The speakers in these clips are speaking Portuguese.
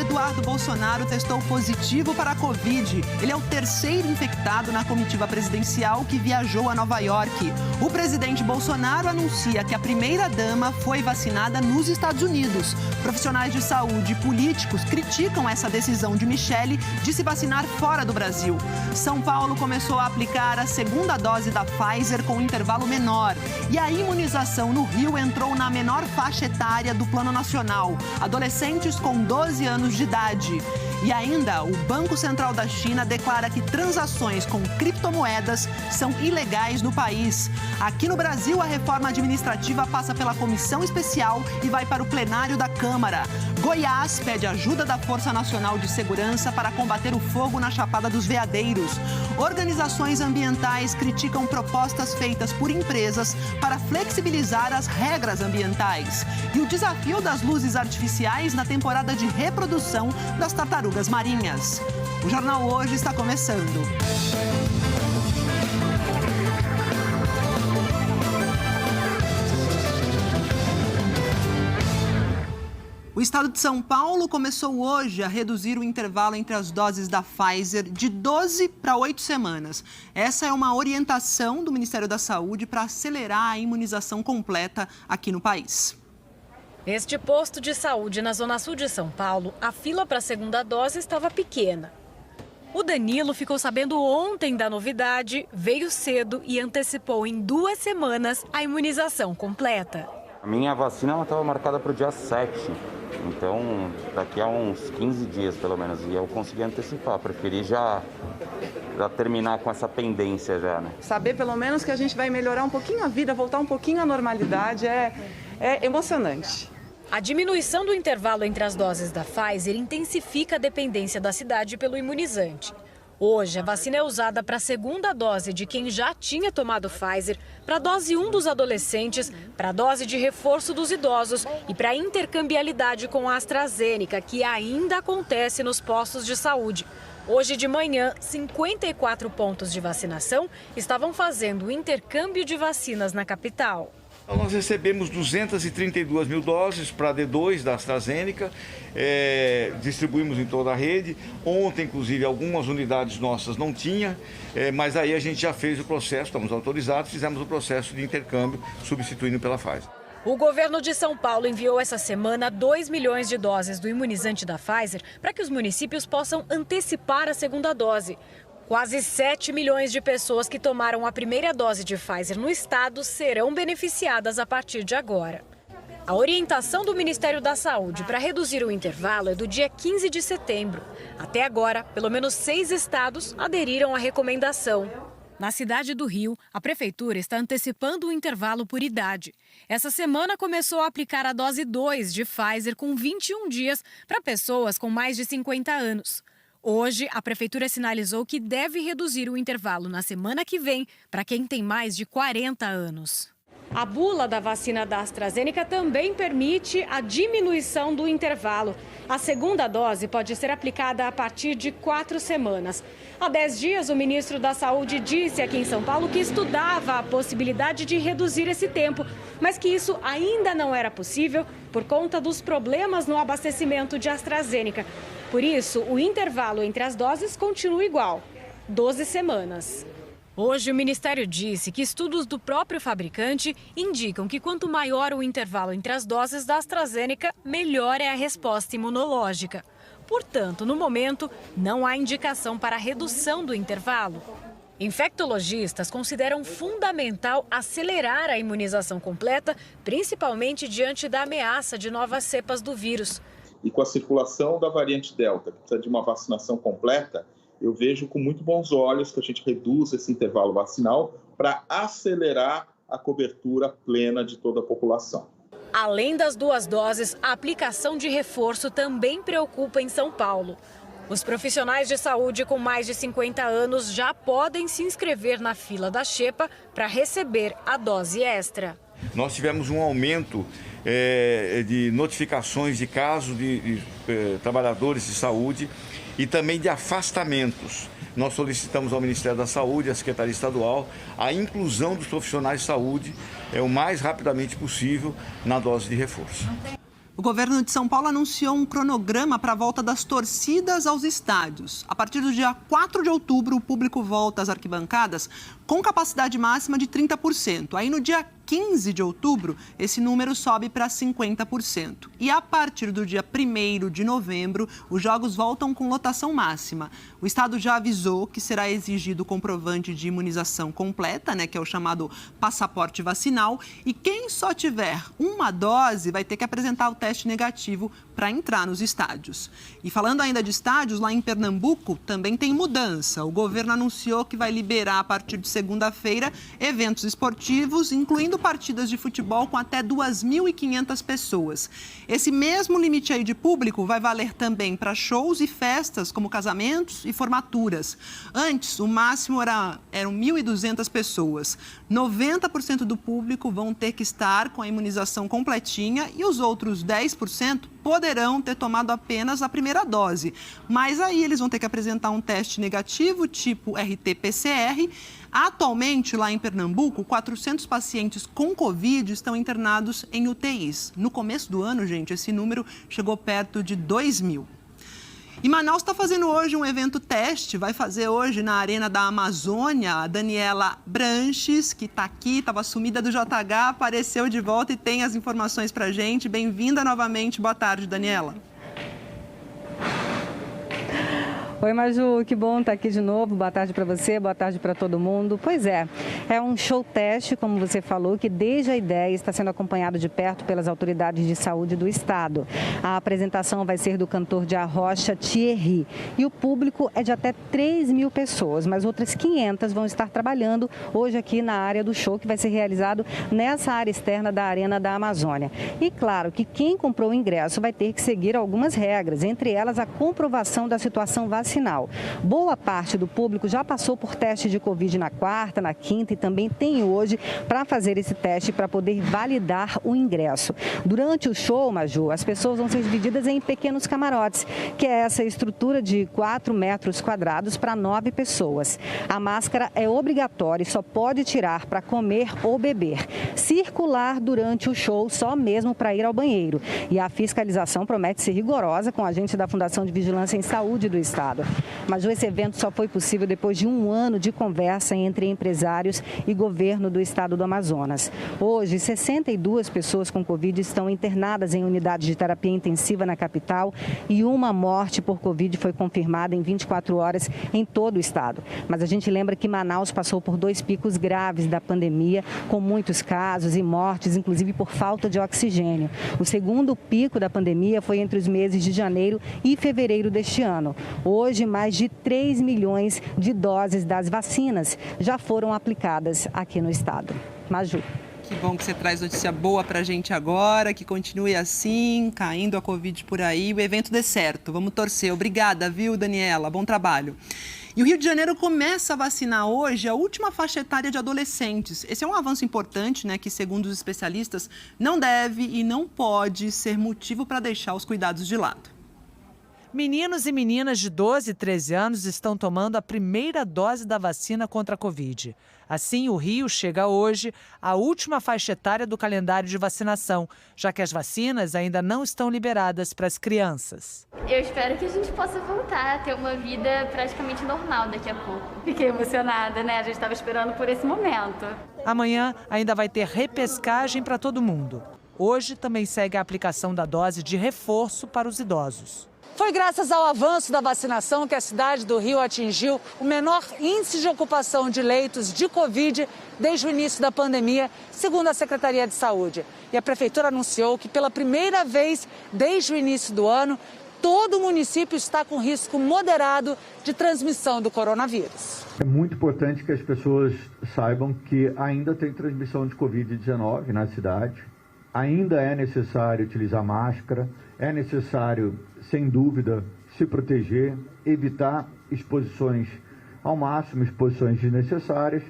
Eduardo Bolsonaro testou positivo para a Covid. Ele é o terceiro infectado na comitiva presidencial que viajou a Nova York. O presidente Bolsonaro anuncia que a primeira-dama foi vacinada nos Estados Unidos. Profissionais de saúde e políticos criticam essa decisão de Michele de se vacinar fora do Brasil. São Paulo começou a aplicar a segunda dose da Pfizer com um intervalo menor. E a imunização no Rio entrou na menor faixa etária do Plano Nacional. Adolescentes com 12 anos de idade. E ainda, o Banco Central da China declara que transações com criptomoedas são ilegais no país. Aqui no Brasil, a reforma administrativa passa pela comissão especial e vai para o plenário da Câmara. Goiás pede ajuda da Força Nacional de Segurança para combater o fogo na Chapada dos Veadeiros. Organizações ambientais criticam propostas feitas por empresas para flexibilizar as regras ambientais. E o desafio das luzes artificiais na temporada de reprodução das tartarugas marinhas. O Jornal Hoje está começando. O estado de São Paulo começou hoje a reduzir o intervalo entre as doses da Pfizer de 12 para 8 semanas. Essa é uma orientação do Ministério da Saúde para acelerar a imunização completa aqui no país. Neste posto de saúde na Zona Sul de São Paulo, a fila para a segunda dose estava pequena. O Danilo ficou sabendo ontem da novidade, veio cedo e antecipou em 2 semanas a imunização completa. A minha vacina estava marcada para o dia 7, então daqui a uns 15 dias pelo menos, e eu consegui antecipar, preferi já terminar com essa pendência já, né? Saber pelo menos que a gente vai melhorar um pouquinho a vida, voltar um pouquinho à normalidade é emocionante. A diminuição do intervalo entre as doses da Pfizer intensifica a dependência da cidade pelo imunizante. Hoje, a vacina é usada para a segunda dose de quem já tinha tomado Pfizer, para a dose 1 dos adolescentes, para a dose de reforço dos idosos e para a intercambiabilidade com a AstraZeneca, que ainda acontece nos postos de saúde. Hoje de manhã, 54 pontos de vacinação estavam fazendo o intercâmbio de vacinas na capital. Nós recebemos 232 mil doses para D2 da AstraZeneca, distribuímos em toda a rede. Ontem, inclusive, algumas unidades nossas não tinha, mas aí a gente já fez o processo, estamos autorizados, fizemos o processo de intercâmbio, substituindo pela Pfizer. O governo de São Paulo enviou essa semana 2 milhões de doses do imunizante da Pfizer para que os municípios possam antecipar a segunda dose. Quase 7 milhões de pessoas que tomaram a primeira dose de Pfizer no estado serão beneficiadas a partir de agora. A orientação do Ministério da Saúde para reduzir o intervalo é do dia 15 de setembro. Até agora, pelo menos 6 estados aderiram à recomendação. Na cidade do Rio, a prefeitura está antecipando o intervalo por idade. Essa semana começou a aplicar a dose 2 de Pfizer com 21 dias para pessoas com mais de 50 anos. Hoje, a prefeitura sinalizou que deve reduzir o intervalo na semana que vem para quem tem mais de 40 anos. A bula da vacina da AstraZeneca também permite a diminuição do intervalo. A segunda dose pode ser aplicada a partir de 4 semanas. Há 10 dias, o ministro da Saúde disse aqui em São Paulo que estudava a possibilidade de reduzir esse tempo, mas que isso ainda não era possível por conta dos problemas no abastecimento de AstraZeneca. Por isso, o intervalo entre as doses continua igual, 12 semanas. Hoje, o Ministério disse que estudos do próprio fabricante indicam que quanto maior o intervalo entre as doses da AstraZeneca, melhor é a resposta imunológica. Portanto, no momento, não há indicação para a redução do intervalo. Infectologistas consideram fundamental acelerar a imunização completa, principalmente diante da ameaça de novas cepas do vírus. E com a circulação da variante Delta, que precisa de uma vacinação completa, eu vejo com muito bons olhos que a gente reduz esse intervalo vacinal para acelerar a cobertura plena de toda a população. Além das 2 doses, a aplicação de reforço também preocupa em São Paulo. Os profissionais de saúde com mais de 50 anos já podem se inscrever na fila da xepa para receber a dose extra. Nós tivemos um aumento de notificações de casos de trabalhadores de saúde e também de afastamentos. Nós solicitamos ao Ministério da Saúde, à Secretaria Estadual, a inclusão dos profissionais de saúde o mais rapidamente possível na dose de reforço. O O governo de São Paulo anunciou um cronograma para a volta das torcidas aos estádios. A partir do dia 4 de outubro, o público volta às arquibancadas com capacidade máxima de 30%. Aí, no dia 15 de outubro, esse número sobe para 50%. E a partir do dia 1º de novembro, os jogos voltam com lotação máxima. O estado já avisou que será exigido o comprovante de imunização completa, que é o chamado passaporte vacinal. E quem só tiver uma dose vai ter que apresentar o teste negativo para entrar nos estádios. E falando ainda de estádios, lá em Pernambuco também tem mudança. O governo anunciou que vai liberar a partir de segunda-feira eventos esportivos, incluindo partidas de futebol com até 2.500 pessoas. Esse mesmo limite aí de público vai valer também para shows e festas, como casamentos e formaturas. Antes, o máximo eram 1.200 pessoas. 90% do público vão ter que estar com a imunização completinha e os outros 10% poderão ter tomado apenas a primeira dose. Mas aí eles vão ter que apresentar um teste negativo, tipo RT-PCR. Atualmente, lá em Pernambuco, 400 pacientes com Covid estão internados em UTIs. No começo do ano, gente, esse número chegou perto de 2.000. E Manaus está fazendo hoje um evento teste, vai fazer hoje na Arena da Amazônia. A Daniela Branches, que está aqui, estava sumida do JH, apareceu de volta e tem as informações para a gente. Bem-vinda novamente. Boa tarde, Daniela. Oi, Maju, que bom estar aqui de novo. Boa tarde para você, boa tarde para todo mundo. Pois é um show teste, como você falou, que desde a ideia está sendo acompanhado de perto pelas autoridades de saúde do estado. A apresentação vai ser do cantor de Arrocha, Thierry, e o público é de até 3.000 pessoas, mas outras 500 vão estar trabalhando hoje aqui na área do show, que vai ser realizado nessa área externa da Arena da Amazônia. E claro que quem comprou o ingresso vai ter que seguir algumas regras, entre elas a comprovação da situação vacinal. Boa parte do público já passou por teste de Covid na quarta, na quinta e também tem hoje para fazer esse teste para poder validar o ingresso. Durante o show, Maju, as pessoas vão ser divididas em pequenos camarotes, que é essa estrutura de 4 metros quadrados para 9 pessoas. A máscara é obrigatória e só pode tirar para comer ou beber. Circular durante o show só mesmo para ir ao banheiro. E a fiscalização promete ser rigorosa com agentes da Fundação de Vigilância em Saúde do Estado. Mas esse evento só foi possível depois de um ano de conversa entre empresários e governo do estado do Amazonas. Hoje, 62 pessoas com Covid estão internadas em unidades de terapia intensiva na capital e uma morte por Covid foi confirmada em 24 horas em todo o estado. Mas a gente lembra que Manaus passou por 2 picos graves da pandemia, com muitos casos e mortes, inclusive por falta de oxigênio. O segundo pico da pandemia foi entre os meses de janeiro e fevereiro deste ano. Hoje, mais de 3 milhões de doses das vacinas já foram aplicadas aqui no estado. Maju. Que bom que você traz notícia boa pra gente agora, que continue assim, caindo a Covid por aí, o evento dê certo. Vamos torcer. Obrigada, viu, Daniela? Bom trabalho. E o Rio de Janeiro começa a vacinar hoje a última faixa etária de adolescentes. Esse é um avanço importante, que, segundo os especialistas, não deve e não pode ser motivo para deixar os cuidados de lado. Meninos e meninas de 12 e 13 anos estão tomando a primeira dose da vacina contra a Covid. Assim, o Rio chega hoje à última faixa etária do calendário de vacinação, já que as vacinas ainda não estão liberadas para as crianças. Eu espero que a gente possa voltar a ter uma vida praticamente normal daqui a pouco. Fiquei emocionada, A gente estava esperando por esse momento. Amanhã ainda vai ter repescagem para todo mundo. Hoje também segue a aplicação da dose de reforço para os idosos. Foi graças ao avanço da vacinação que a cidade do Rio atingiu o menor índice de ocupação de leitos de Covid desde o início da pandemia, segundo a Secretaria de Saúde. E a Prefeitura anunciou que pela primeira vez desde o início do ano, todo o município está com risco moderado de transmissão do coronavírus. É muito importante que as pessoas saibam que ainda tem transmissão de Covid-19 na cidade. Ainda é necessário utilizar máscara, é necessário, sem dúvida, se proteger, evitar exposições ao máximo, exposições desnecessárias,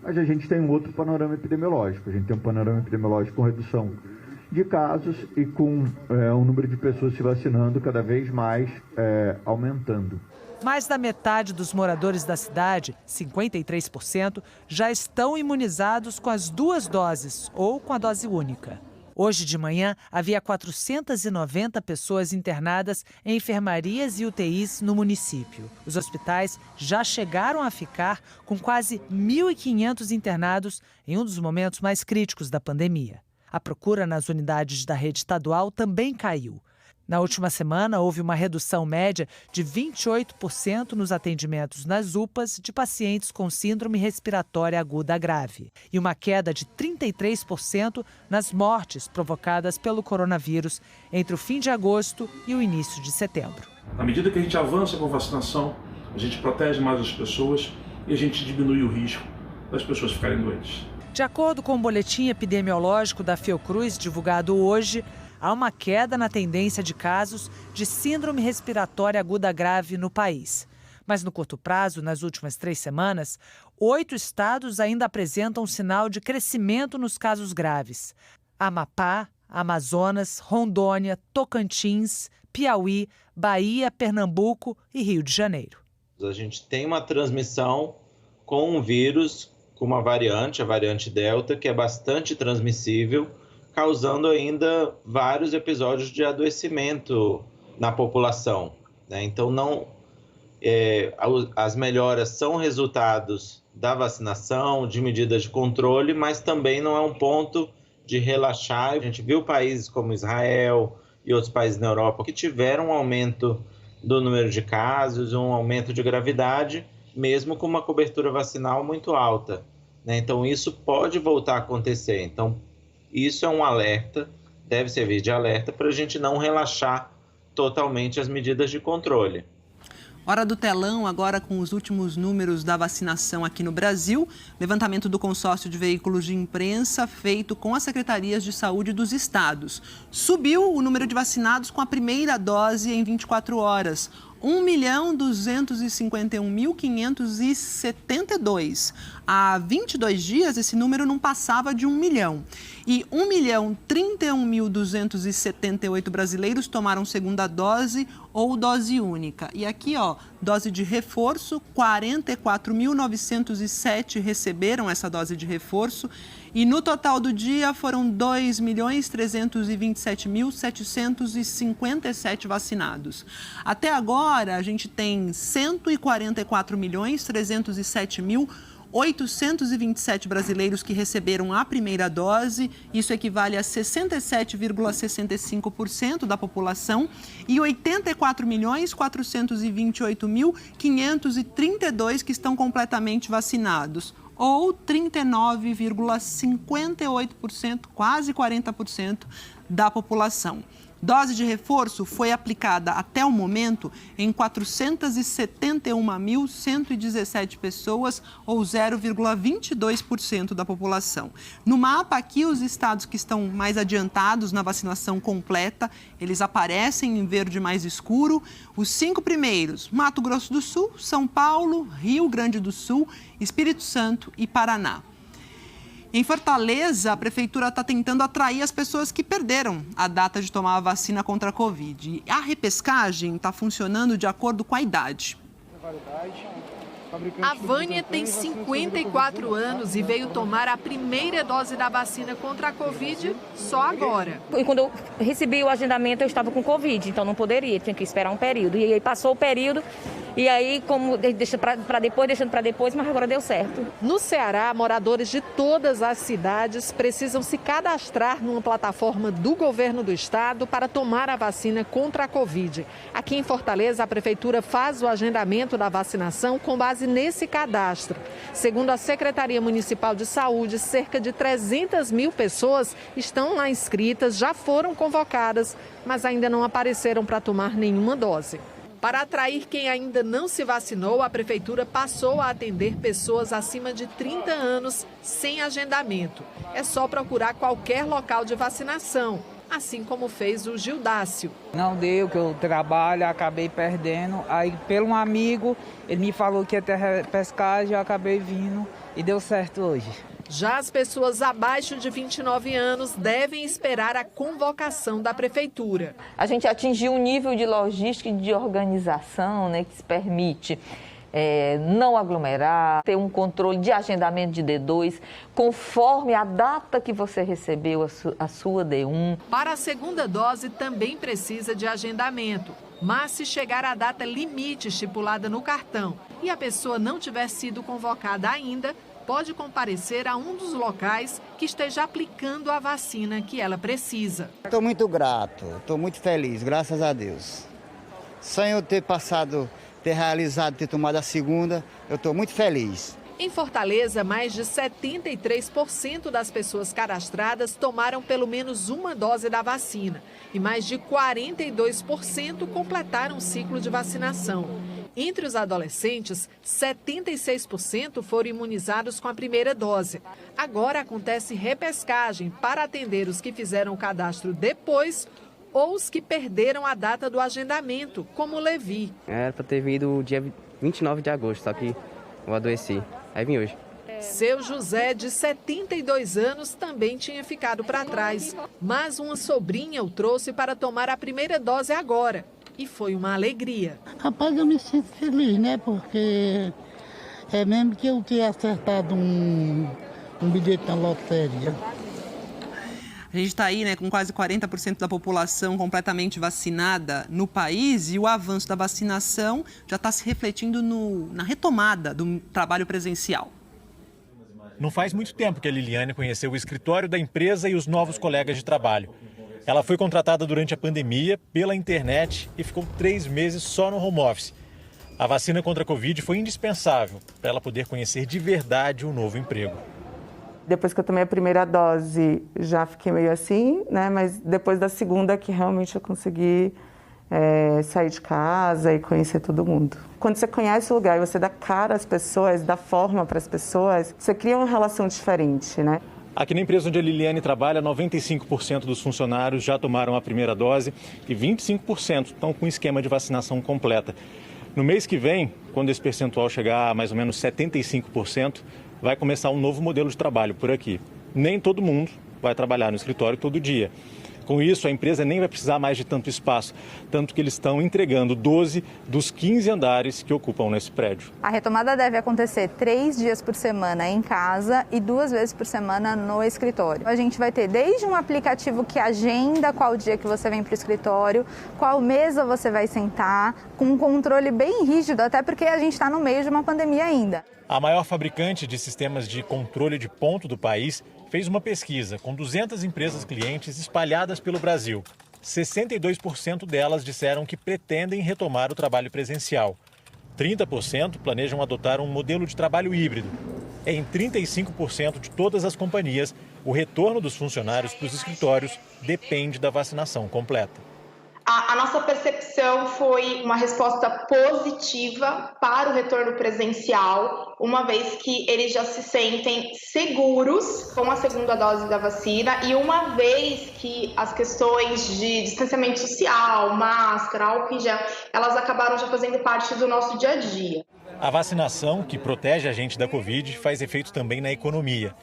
mas a gente tem um outro panorama epidemiológico. A gente tem um panorama epidemiológico com redução de casos e com o número de pessoas se vacinando cada vez mais aumentando. Mais da metade dos moradores da cidade, 53%, já estão imunizados com as 2 doses ou com a dose única. Hoje de manhã, havia 490 pessoas internadas em enfermarias e UTIs no município. Os hospitais já chegaram a ficar com quase 1.500 internados em um dos momentos mais críticos da pandemia. A procura nas unidades da rede estadual também caiu. Na última semana, houve uma redução média de 28% nos atendimentos nas UPAs de pacientes com síndrome respiratória aguda grave e uma queda de 33% nas mortes provocadas pelo coronavírus entre o fim de agosto e o início de setembro. À medida que a gente avança com a vacinação, a gente protege mais as pessoas e a gente diminui o risco das pessoas ficarem doentes. De acordo com o boletim epidemiológico da Fiocruz, divulgado hoje, há uma queda na tendência de casos de síndrome respiratória aguda grave no país. Mas no curto prazo, nas últimas 3 semanas, 8 estados ainda apresentam sinal de crescimento nos casos graves. Amapá, Amazonas, Rondônia, Tocantins, Piauí, Bahia, Pernambuco e Rio de Janeiro. A gente tem uma transmissão com um vírus, com uma variante, a variante Delta, que é bastante transmissível, causando ainda vários episódios de adoecimento na população, né? Então, as melhoras são resultados da vacinação, de medidas de controle, mas também não é um ponto de relaxar. A gente viu países como Israel e outros países na Europa que tiveram um aumento do número de casos, um aumento de gravidade, mesmo com uma cobertura vacinal muito alta, né? Então, isso pode voltar a acontecer. Então, isso é um alerta, deve servir de alerta para a gente não relaxar totalmente as medidas de controle. Hora do telão agora com os últimos números da vacinação aqui no Brasil. Levantamento do consórcio de veículos de imprensa feito com as secretarias de saúde dos estados. Subiu o número de vacinados com a primeira dose em 24 horas. 1.251.572. Há 22 dias, esse número não passava de 1 milhão. E 1.031.278 brasileiros tomaram segunda dose ou dose única. E aqui, dose de reforço, 44.907 receberam essa dose de reforço. E no total do dia foram 2.327.757 vacinados. Até agora, a gente tem 144.307.827 brasileiros que receberam a primeira dose. Isso equivale a 67,65% da população. E 84.428.532 que estão completamente vacinados, ou 39,58%, quase 40% da população. Dose de reforço foi aplicada até o momento em 471.117 pessoas, ou 0,22% da população. No mapa aqui, os estados que estão mais adiantados na vacinação completa, eles aparecem em verde mais escuro. Os 5 primeiros, Mato Grosso do Sul, São Paulo, Rio Grande do Sul, Espírito Santo e Paraná. Em Fortaleza, a prefeitura está tentando atrair as pessoas que perderam a data de tomar a vacina contra a Covid. A repescagem está funcionando de acordo com a idade. A Vânia tem 54 anos e veio tomar a primeira dose da vacina contra a Covid só agora. E quando eu recebi o agendamento, eu estava com Covid, então não poderia, tinha que esperar um período. E aí passou o período, e aí como deixando para depois, mas agora deu certo. No Ceará, moradores de todas as cidades precisam se cadastrar numa plataforma do governo do estado para tomar a vacina contra a Covid. Aqui em Fortaleza, a prefeitura faz o agendamento da vacinação com base nesse cadastro. Segundo a Secretaria Municipal de Saúde, cerca de 300 mil pessoas estão lá inscritas, já foram convocadas, mas ainda não apareceram para tomar nenhuma dose. Para atrair quem ainda não se vacinou, a prefeitura passou a atender pessoas acima de 30 anos sem agendamento. É só procurar qualquer local de vacinação, assim como fez o Gildácio. Não deu, que eu trabalho, acabei perdendo. Aí, pelo um amigo, ele me falou que ia ter pescagem, eu acabei vindo e deu certo hoje. Já as pessoas abaixo de 29 anos devem esperar a convocação da prefeitura. A gente atingiu um nível de logística e de organização, que se permite não aglomerar, ter um controle de agendamento de D2, conforme a data que você recebeu a sua D1. Para a segunda dose também precisa de agendamento, mas se chegar à data limite estipulada no cartão e a pessoa não tiver sido convocada ainda, pode comparecer a um dos locais que esteja aplicando a vacina que ela precisa. Estou muito grato, estou muito feliz, graças a Deus. Sem eu ter realizado, ter tomado a segunda, eu estou muito feliz. Em Fortaleza, mais de 73% das pessoas cadastradas tomaram pelo menos uma dose da vacina e mais de 42% completaram o ciclo de vacinação. Entre os adolescentes, 76% foram imunizados com a primeira dose. Agora acontece repescagem para atender os que fizeram o cadastro depois ou os que perderam a data do agendamento, como o Levi. Era para ter vindo dia 29 de agosto, só que eu adoeci. Aí vim hoje. Seu José, de 72 anos, também tinha ficado para trás, mas uma sobrinha o trouxe para tomar a primeira dose agora. E foi uma alegria. Rapaz, eu me sinto feliz, né? Porque é mesmo que eu tenha acertado um bilhete na loteria. A gente está aí, né, com quase 40% da população completamente vacinada no país e o avanço da vacinação já está se refletindo na retomada do trabalho presencial. Não faz muito tempo que a Liliane conheceu o escritório da empresa e os novos colegas de trabalho. Ela foi contratada durante a pandemia pela internet e ficou 3 meses só no home office. A vacina contra a Covid foi indispensável para ela poder conhecer de verdade o novo emprego. Depois que eu tomei a primeira dose, já fiquei meio assim, né? Mas depois da segunda que realmente eu consegui sair de casa e conhecer todo mundo. Quando você conhece o lugar e você dá cara às pessoas, dá forma para as pessoas, você cria uma relação diferente, né? Aqui na empresa onde a Liliane trabalha, 95% dos funcionários já tomaram a primeira dose e 25% estão com esquema de vacinação completa. No mês que vem, quando esse percentual chegar a mais ou menos 75%, vai começar um novo modelo de trabalho por aqui. Nem todo mundo vai trabalhar no escritório todo dia. Com isso, a empresa nem vai precisar mais de tanto espaço, tanto que eles estão entregando 12 dos 15 andares que ocupam nesse prédio. A retomada deve acontecer 3 dias por semana em casa e 2 vezes por semana no escritório. A gente vai ter desde um aplicativo que agenda qual dia que você vem para o escritório, qual mesa você vai sentar, com um controle bem rígido, até porque a gente está no meio de uma pandemia ainda. A maior fabricante de sistemas de controle de ponto do país fez uma pesquisa com 200 empresas clientes espalhadas pelo Brasil. 62% delas disseram que pretendem retomar o trabalho presencial. 30% planejam adotar um modelo de trabalho híbrido. Em 35% de todas as companhias, o retorno dos funcionários para os escritórios depende da vacinação completa. A nossa percepção foi uma resposta positiva para o retorno presencial, uma vez que eles já se sentem seguros com a segunda dose da vacina e uma vez que as questões de distanciamento social, máscara, álcool em gel, elas acabaram já fazendo parte do nosso dia a dia. A vacinação, que protege a gente da Covid, faz efeito também na economia.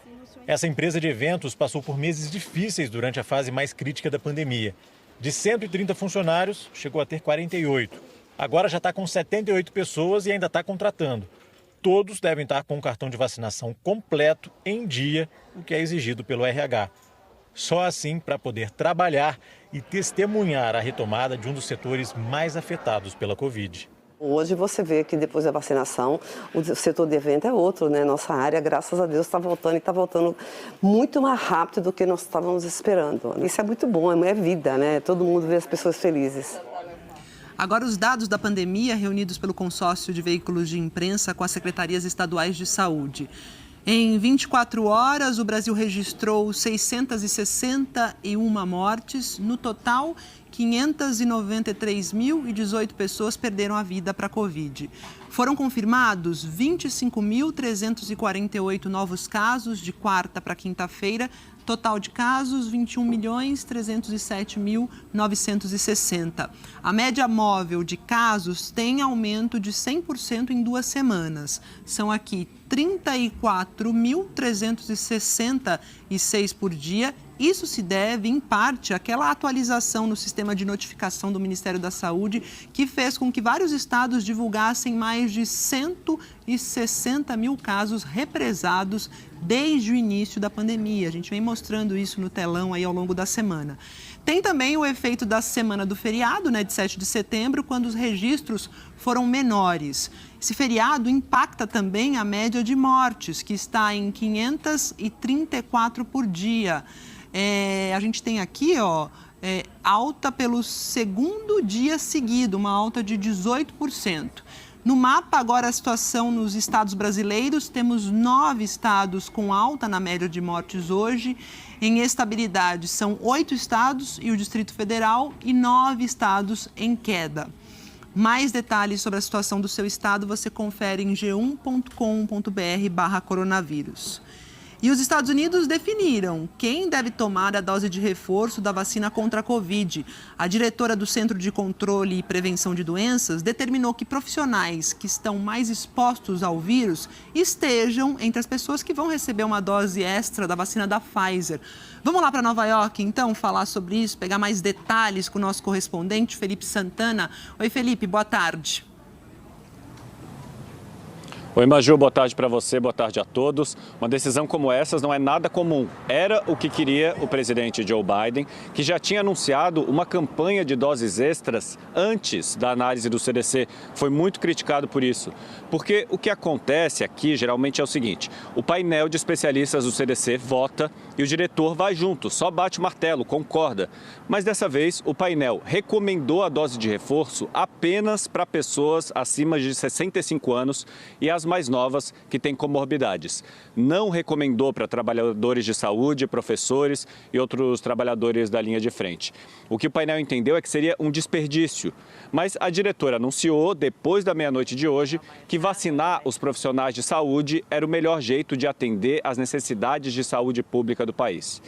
Essa empresa de eventos passou por meses difíceis durante a fase mais crítica da pandemia. De 130 funcionários, chegou a ter 48. Agora já está com 78 pessoas e ainda está contratando. Todos devem estar com o cartão de vacinação completo em dia, o que é exigido pelo RH. Só assim para poder trabalhar e testemunhar a retomada de um dos setores mais afetados pela Covid. Hoje você vê que depois da vacinação, o setor de evento é outro, né? Nossa área, graças a Deus, está voltando e está voltando muito mais rápido do que nós estávamos esperando. Isso é muito bom, é vida, né? Todo mundo vê as pessoas felizes. Agora, os dados da pandemia reunidos pelo consórcio de veículos de imprensa com as secretarias estaduais de saúde. Em 24 horas, o Brasil registrou 661 mortes. No total, 593.018 pessoas perderam a vida para a Covid. Foram confirmados 25.348 novos casos de quarta para quinta-feira. Total de casos, 21.307.960. A média móvel de casos tem aumento de 100% em 2 semanas. São aqui 34.366 por dia Isso se deve, em parte, àquela atualização no sistema de notificação do Ministério da Saúde, que fez com que vários estados divulgassem mais de 160 mil casos represados desde o início da pandemia. A gente vem mostrando isso no telão aí ao longo da semana. Tem também o efeito da semana do feriado, de 7 de setembro, quando os registros foram menores. Esse feriado impacta também a média de mortes, que está em 534 por dia. A gente tem aqui, alta pelo segundo dia seguido, uma alta de 18%. No mapa, agora, a situação nos estados brasileiros, temos 9 estados com alta na média de mortes hoje. Em estabilidade, são 8 estados e o Distrito Federal e 9 estados em queda. Mais detalhes sobre a situação do seu estado você confere em g1.com.br/coronavírus. E os Estados Unidos definiram quem deve tomar a dose de reforço da vacina contra a Covid. A diretora do Centro de Controle e Prevenção de Doenças determinou que profissionais que estão mais expostos ao vírus estejam entre as pessoas que vão receber uma dose extra da vacina da Pfizer. Vamos lá para Nova York, então, falar sobre isso, pegar mais detalhes com o nosso correspondente, Felipe Santana. Oi, Felipe, boa tarde. Oi, Maju, boa tarde para você, boa tarde a todos. Uma decisão como essa não é nada comum. Era o que queria o presidente Joe Biden, que já tinha anunciado uma campanha de doses extras antes da análise do CDC. Foi muito criticado por isso. Porque o que acontece aqui geralmente é o seguinte: o painel de especialistas do CDC vota e o diretor vai junto, só bate o martelo, concorda. Mas dessa vez o painel recomendou a dose de reforço apenas para pessoas acima de 65 anos e as mais novas que têm comorbidades. Não recomendou para trabalhadores de saúde, professores e outros trabalhadores da linha de frente. O que o painel entendeu é que seria um desperdício. Mas a diretora anunciou, depois da meia-noite de hoje, que vacinar os profissionais de saúde era o melhor jeito de atender às necessidades de saúde pública do país.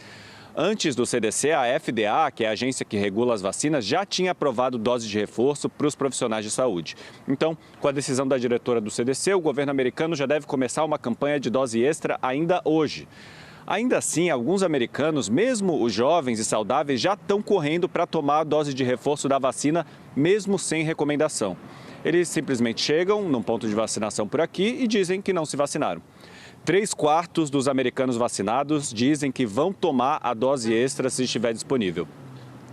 Antes do CDC, a FDA, que é a agência que regula as vacinas, já tinha aprovado doses de reforço para os profissionais de saúde. Então, com a decisão da diretora do CDC, o governo americano já deve começar uma campanha de dose extra ainda hoje. Ainda assim, alguns americanos, mesmo os jovens e saudáveis, já estão correndo para tomar a dose de reforço da vacina, mesmo sem recomendação. Eles simplesmente chegam num ponto de vacinação por aqui e dizem que não se vacinaram. 3/4 dos americanos vacinados dizem que vão tomar a dose extra se estiver disponível.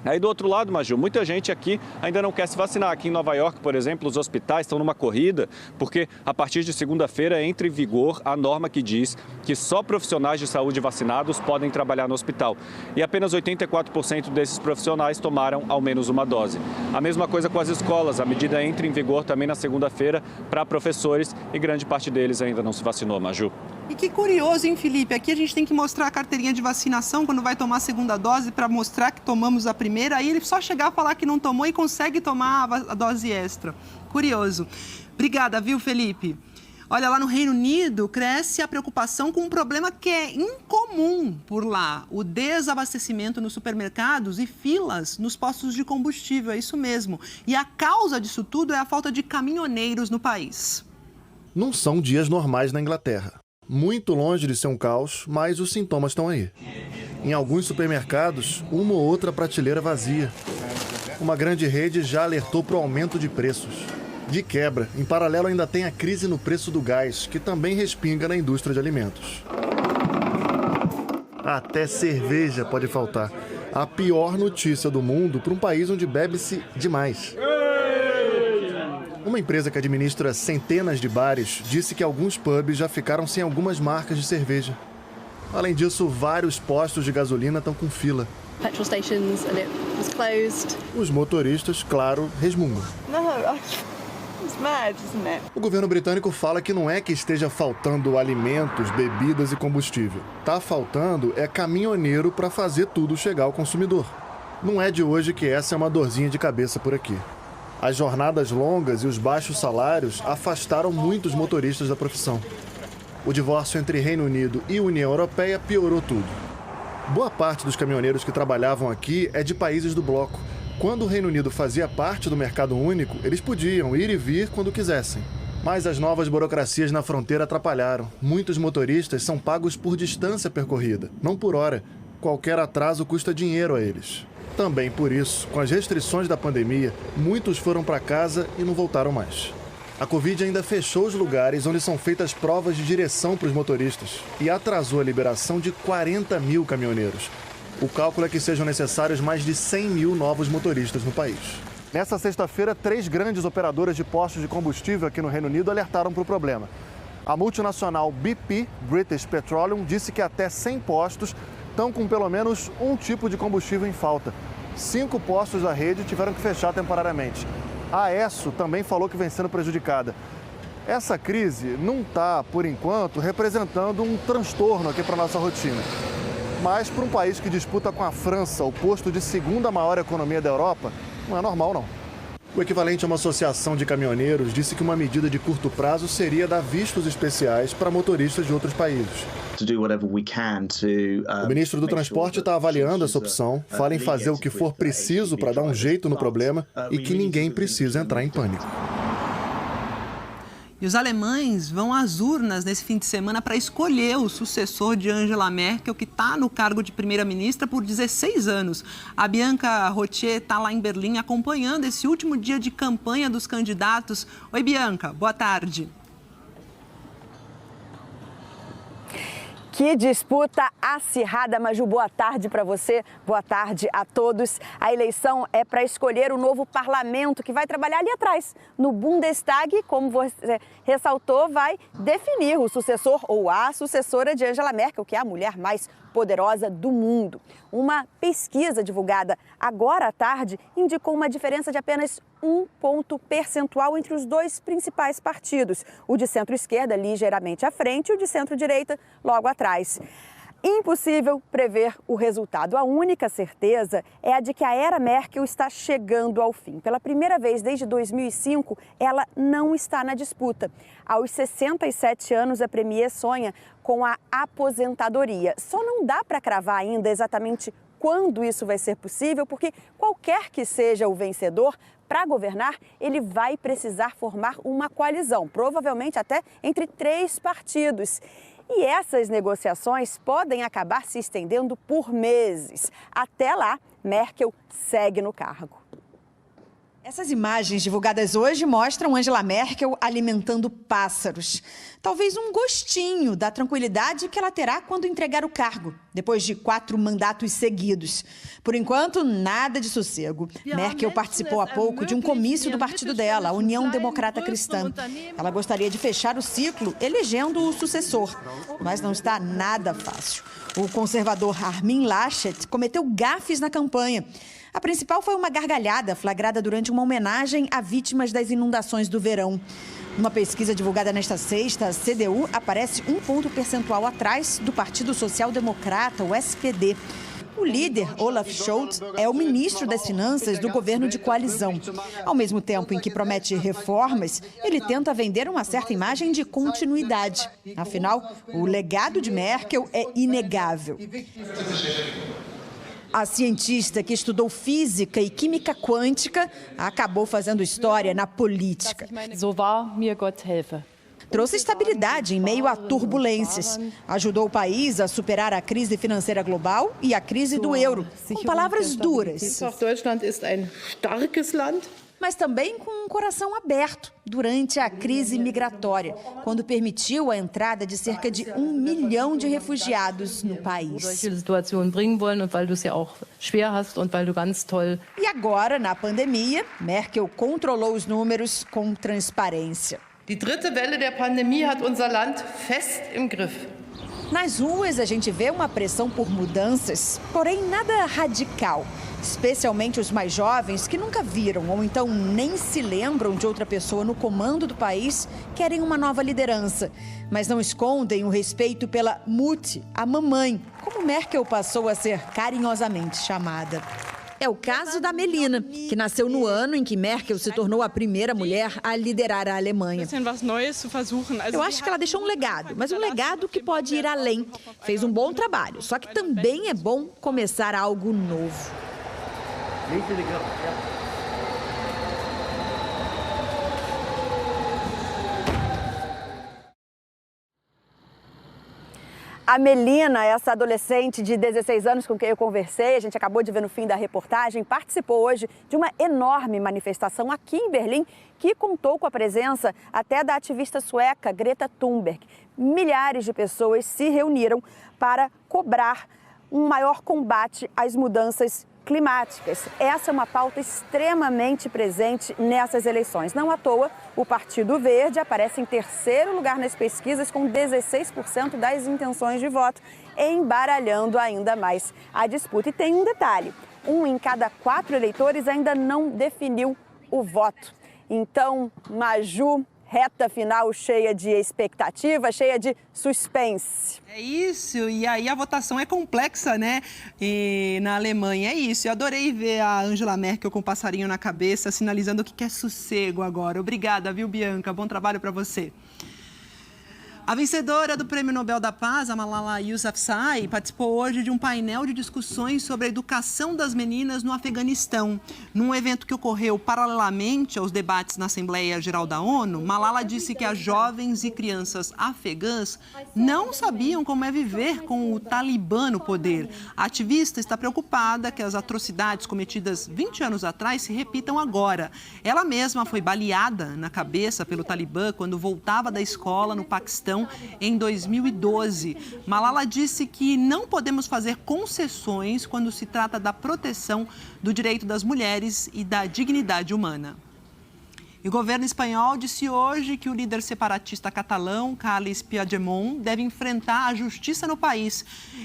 Aí do outro lado, Maju, muita gente aqui ainda não quer se vacinar. Aqui em Nova York, por exemplo, os hospitais estão numa corrida porque a partir de segunda-feira entra em vigor a norma que diz que só profissionais de saúde vacinados podem trabalhar no hospital. E apenas 84% desses profissionais tomaram ao menos uma dose. A mesma coisa com as escolas. A medida entra em vigor também na segunda-feira para professores e grande parte deles ainda não se vacinou, Maju. E que curioso, hein, Felipe? Aqui a gente tem que mostrar a carteirinha de vacinação quando vai tomar a segunda dose para mostrar que tomamos a primeira. Aí ele só chegar a falar que não tomou e consegue tomar a dose extra. Curioso. Obrigada, viu, Felipe? Olha, lá no Reino Unido cresce a preocupação com um problema que é incomum por lá. O desabastecimento nos supermercados e filas nos postos de combustível, é isso mesmo. E a causa disso tudo é a falta de caminhoneiros no país. Não são dias normais na Inglaterra. Muito longe de ser um caos, mas os sintomas estão aí. Em alguns supermercados, uma ou outra prateleira vazia. Uma grande rede já alertou para o aumento de preços. De quebra, em paralelo ainda tem a crise no preço do gás, que também respinga na indústria de alimentos. Até cerveja pode faltar. A pior notícia do mundo para um país onde bebe-se demais. Uma empresa que administra centenas de bares disse que alguns pubs já ficaram sem algumas marcas de cerveja. Além disso, vários postos de gasolina estão com fila. Petrol stations and it was closed. Os motoristas, claro, resmungam. It's mad, isn't it? O governo britânico fala que não é que esteja faltando alimentos, bebidas e combustível. Tá faltando é caminhoneiro para fazer tudo chegar ao consumidor. Não é de hoje que essa é uma dorzinha de cabeça por aqui. As jornadas longas e os baixos salários afastaram muitos motoristas da profissão. O divórcio entre Reino Unido e União Europeia piorou tudo. Boa parte dos caminhoneiros que trabalhavam aqui é de países do bloco. Quando o Reino Unido fazia parte do mercado único, eles podiam ir e vir quando quisessem. Mas as novas burocracias na fronteira atrapalharam. Muitos motoristas são pagos por distância percorrida, não por hora. Qualquer atraso custa dinheiro a eles. Também por isso, com as restrições da pandemia, muitos foram para casa e não voltaram mais. A Covid ainda fechou os lugares onde são feitas provas de direção para os motoristas e atrasou a liberação de 40 mil caminhoneiros. O cálculo é que sejam necessários mais de 100 mil novos motoristas no país. Nessa sexta-feira, 3 grandes operadoras de postos de combustível aqui no Reino Unido alertaram para o problema. A multinacional BP, British Petroleum, disse que até 100 postos estão com pelo menos um tipo de combustível em falta. 5 postos da rede tiveram que fechar temporariamente. A ESSO também falou que vem sendo prejudicada. Essa crise não está, por enquanto, representando um transtorno aqui para a nossa rotina. Mas para um país que disputa com a França o posto de segunda maior economia da Europa, não é normal, não. O equivalente a uma associação de caminhoneiros disse que uma medida de curto prazo seria dar vistos especiais para motoristas de outros países. O ministro do Transporte está avaliando essa opção, fala em fazer o que for preciso para dar um jeito no problema e que ninguém precisa entrar em pânico. E os alemães vão às urnas nesse fim de semana para escolher o sucessor de Angela Merkel, que está no cargo de primeira-ministra por 16 anos. A Bianca Rotier está lá em Berlim acompanhando esse último dia de campanha dos candidatos. Oi, Bianca, boa tarde. Que disputa acirrada, Maju, boa tarde para você, boa tarde a todos. A eleição é para escolher o novo parlamento que vai trabalhar ali atrás, no Bundestag, como você ressaltou, vai definir o sucessor ou a sucessora de Angela Merkel, que é a mulher mais poderosa do mundo. Uma pesquisa divulgada agora à tarde indicou uma diferença de apenas 1 ponto percentual entre os dois principais partidos, o de centro-esquerda ligeiramente à frente e o de centro-direita logo atrás. Impossível prever o resultado. A única certeza é a de que a era Merkel está chegando ao fim. Pela primeira vez desde 2005, ela não está na disputa. Aos 67 anos, a premier sonha com a aposentadoria. Só não dá para cravar ainda exatamente quando isso vai ser possível, porque qualquer que seja o vencedor, para governar, ele vai precisar formar uma coalizão, provavelmente até entre 3 partidos. E essas negociações podem acabar se estendendo por meses. Até lá, Merkel segue no cargo. Essas imagens divulgadas hoje mostram Angela Merkel alimentando pássaros. Talvez um gostinho da tranquilidade que ela terá quando entregar o cargo, depois de 4 mandatos seguidos. Por enquanto, nada de sossego. Merkel participou há pouco de um comício do partido dela, a União Democrata Cristã. Ela gostaria de fechar o ciclo elegendo o sucessor, mas não está nada fácil. O conservador Armin Laschet cometeu gafes na campanha. A principal foi uma gargalhada flagrada durante uma homenagem a vítimas das inundações do verão. Numa pesquisa divulgada nesta sexta, a CDU aparece 1 ponto percentual atrás do Partido Social Democrata, o SPD. O líder, Olaf Scholz, é o ministro das Finanças do governo de coalizão. Ao mesmo tempo em que promete reformas, ele tenta vender uma certa imagem de continuidade. Afinal, o legado de Merkel é inegável. A cientista que estudou física e química quântica acabou fazendo história na política. Trouxe estabilidade em meio a turbulências. Ajudou o país a superar a crise financeira global e a crise do euro, com palavras duras. Mas também com um coração aberto durante a crise migratória, quando permitiu a entrada de cerca de 1 milhão de refugiados no país. E agora, na pandemia, Merkel controlou os números com transparência. Die dritte Welle der Pandemie hat unser Land fest im Griff. Nas ruas, a gente vê uma pressão por mudanças, porém nada radical. Especialmente os mais jovens, que nunca viram ou então nem se lembram de outra pessoa no comando do país, querem uma nova liderança. Mas não escondem o respeito pela Mutti, a mamãe, como Merkel passou a ser carinhosamente chamada. É o caso da Melina, que nasceu no ano em que Merkel se tornou a primeira mulher a liderar a Alemanha. Eu acho que ela deixou um legado, mas um legado que pode ir além. Fez um bom trabalho, só que também é bom começar algo novo. A Melina, essa adolescente de 16 anos com quem eu conversei, a gente acabou de ver no fim da reportagem, participou hoje de uma enorme manifestação aqui em Berlim, que contou com a presença até da ativista sueca Greta Thunberg. Milhares de pessoas se reuniram para cobrar um maior combate às mudanças climáticas. Essa é uma pauta extremamente presente nessas eleições. Não à toa, o Partido Verde aparece em terceiro lugar nas pesquisas com 16% das intenções de voto, embaralhando ainda mais a disputa. E tem um detalhe, 1 em cada 4 eleitores ainda não definiu o voto. Então, Maju, reta final cheia de expectativa, cheia de suspense. É isso, e aí a votação é complexa, né? E na Alemanha é isso. Eu adorei ver a Angela Merkel com o passarinho na cabeça, sinalizando que quer sossego agora. Obrigada, viu, Bianca? Bom trabalho para você. A vencedora do Prêmio Nobel da Paz, a Malala Yousafzai, participou hoje de um painel de discussões sobre a educação das meninas no Afeganistão. Num evento que ocorreu paralelamente aos debates na Assembleia Geral da ONU, Malala disse que as jovens e crianças afegãs não sabiam como é viver com o Talibã no poder. A ativista está preocupada que as atrocidades cometidas 20 anos atrás se repitam agora. Ela mesma foi baleada na cabeça pelo Talibã quando voltava da escola no Paquistão em 2012. Malala disse que não podemos fazer concessões quando se trata da proteção do direito das mulheres e da dignidade humana. E o governo espanhol disse hoje que o líder separatista catalão, Carles Puigdemont, deve enfrentar a justiça no país.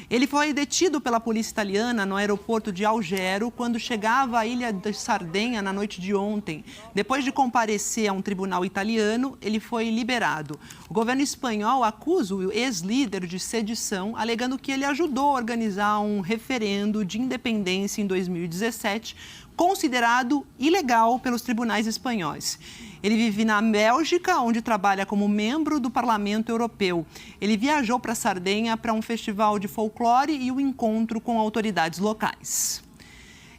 Ele foi detido pela polícia italiana no aeroporto de Algero quando chegava à ilha de Sardenha na noite de ontem. Depois de comparecer a um tribunal italiano, ele foi liberado. O governo espanhol acusa o ex-líder de sedição, alegando que ele ajudou a organizar um referendo de independência em 2017, considerado ilegal pelos tribunais espanhóis. Ele vive na Bélgica, onde trabalha como membro do Parlamento Europeu. Ele viajou para Sardenha para um festival de folclore e um encontro com autoridades locais.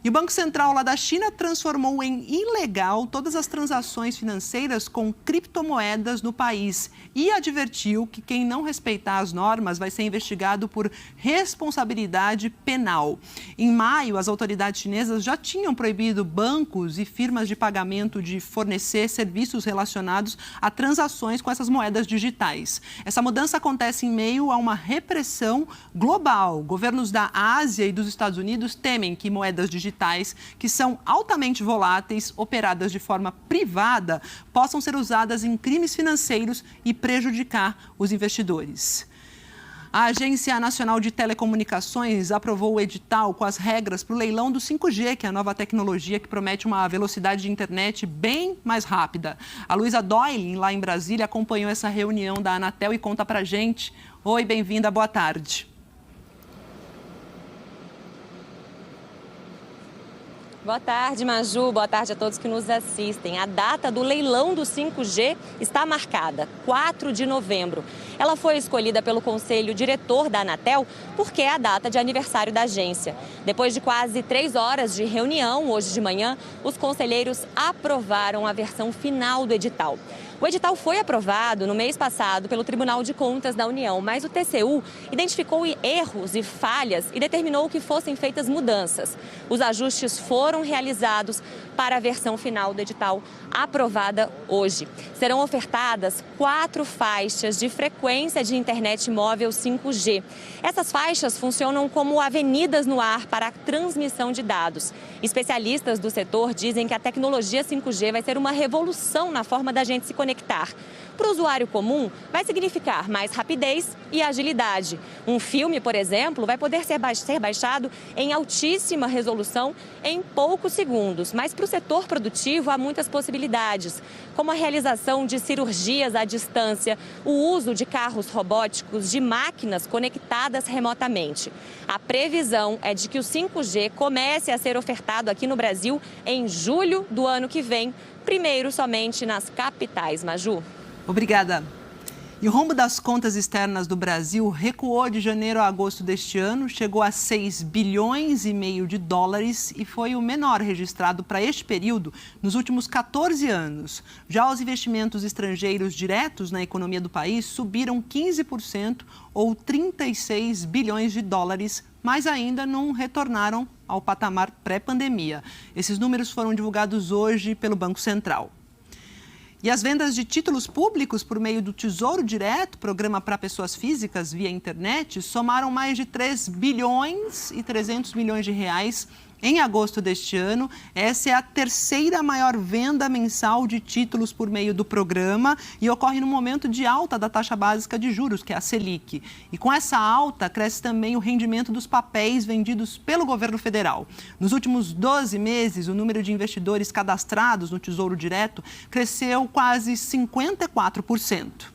E o Banco Central lá da China transformou em ilegal todas as transações financeiras com criptomoedas no país e advertiu que quem não respeitar as normas vai ser investigado por responsabilidade penal. Em maio, as autoridades chinesas já tinham proibido bancos e firmas de pagamento de fornecer serviços relacionados a transações com essas moedas digitais. Essa mudança acontece em meio a uma repressão global. Governos da Ásia e dos Estados Unidos temem que moedas digitais que são altamente voláteis, operadas de forma privada, possam ser usadas em crimes financeiros e prejudicar os investidores. A Agência Nacional de Telecomunicações aprovou o edital com as regras para o leilão do 5G, que é a nova tecnologia que promete uma velocidade de internet bem mais rápida. A Luísa Doyle, lá em Brasília, acompanhou essa reunião da Anatel e conta pra gente. Oi, bem-vinda, boa tarde. Boa tarde, Maju. Boa tarde a todos que nos assistem. A data do leilão do 5G está marcada, 4 de novembro. Ela foi escolhida pelo Conselho Diretor da Anatel porque é a data de aniversário da agência. Depois de quase 3 horas de reunião, hoje de manhã, os conselheiros aprovaram a versão final do edital. O edital foi aprovado no mês passado pelo Tribunal de Contas da União, mas o TCU identificou erros e falhas e determinou que fossem feitas mudanças. Os ajustes foram realizados para a versão final do edital aprovada hoje. Serão ofertadas 4 faixas de frequência de internet móvel 5G. Essas faixas funcionam como avenidas no ar para a transmissão de dados. Especialistas do setor dizem que a tecnologia 5G vai ser uma revolução na forma da gente se conectar. Para o usuário comum, vai significar mais rapidez e agilidade. Um filme, por exemplo, vai poder ser baixado em altíssima resolução em poucos segundos. Mas para o setor produtivo há muitas possibilidades, como a realização de cirurgias à distância, o uso de carros robóticos, de máquinas conectadas remotamente. A previsão é de que o 5G comece a ser ofertado aqui no Brasil em julho do ano que vem, primeiro somente nas capitais. Maju. Obrigada. E o rombo das contas externas do Brasil recuou de janeiro a agosto deste ano, chegou a 6,5 bilhões de dólares e foi o menor registrado para este período nos últimos 14 anos. Já os investimentos estrangeiros diretos na economia do país subiram 15% ou 36 bilhões de dólares, mas ainda não retornaram ao patamar pré-pandemia. Esses números foram divulgados hoje pelo Banco Central. E as vendas de títulos públicos por meio do Tesouro Direto, programa para pessoas físicas via internet, somaram mais de 3 bilhões e 300 milhões de reais em agosto deste ano. Essa é a terceira maior venda mensal de títulos por meio do programa e ocorre no momento de alta da taxa básica de juros, que é a Selic. E com essa alta, cresce também o rendimento dos papéis vendidos pelo governo federal. Nos últimos 12 meses, o número de investidores cadastrados no Tesouro Direto cresceu quase 54%.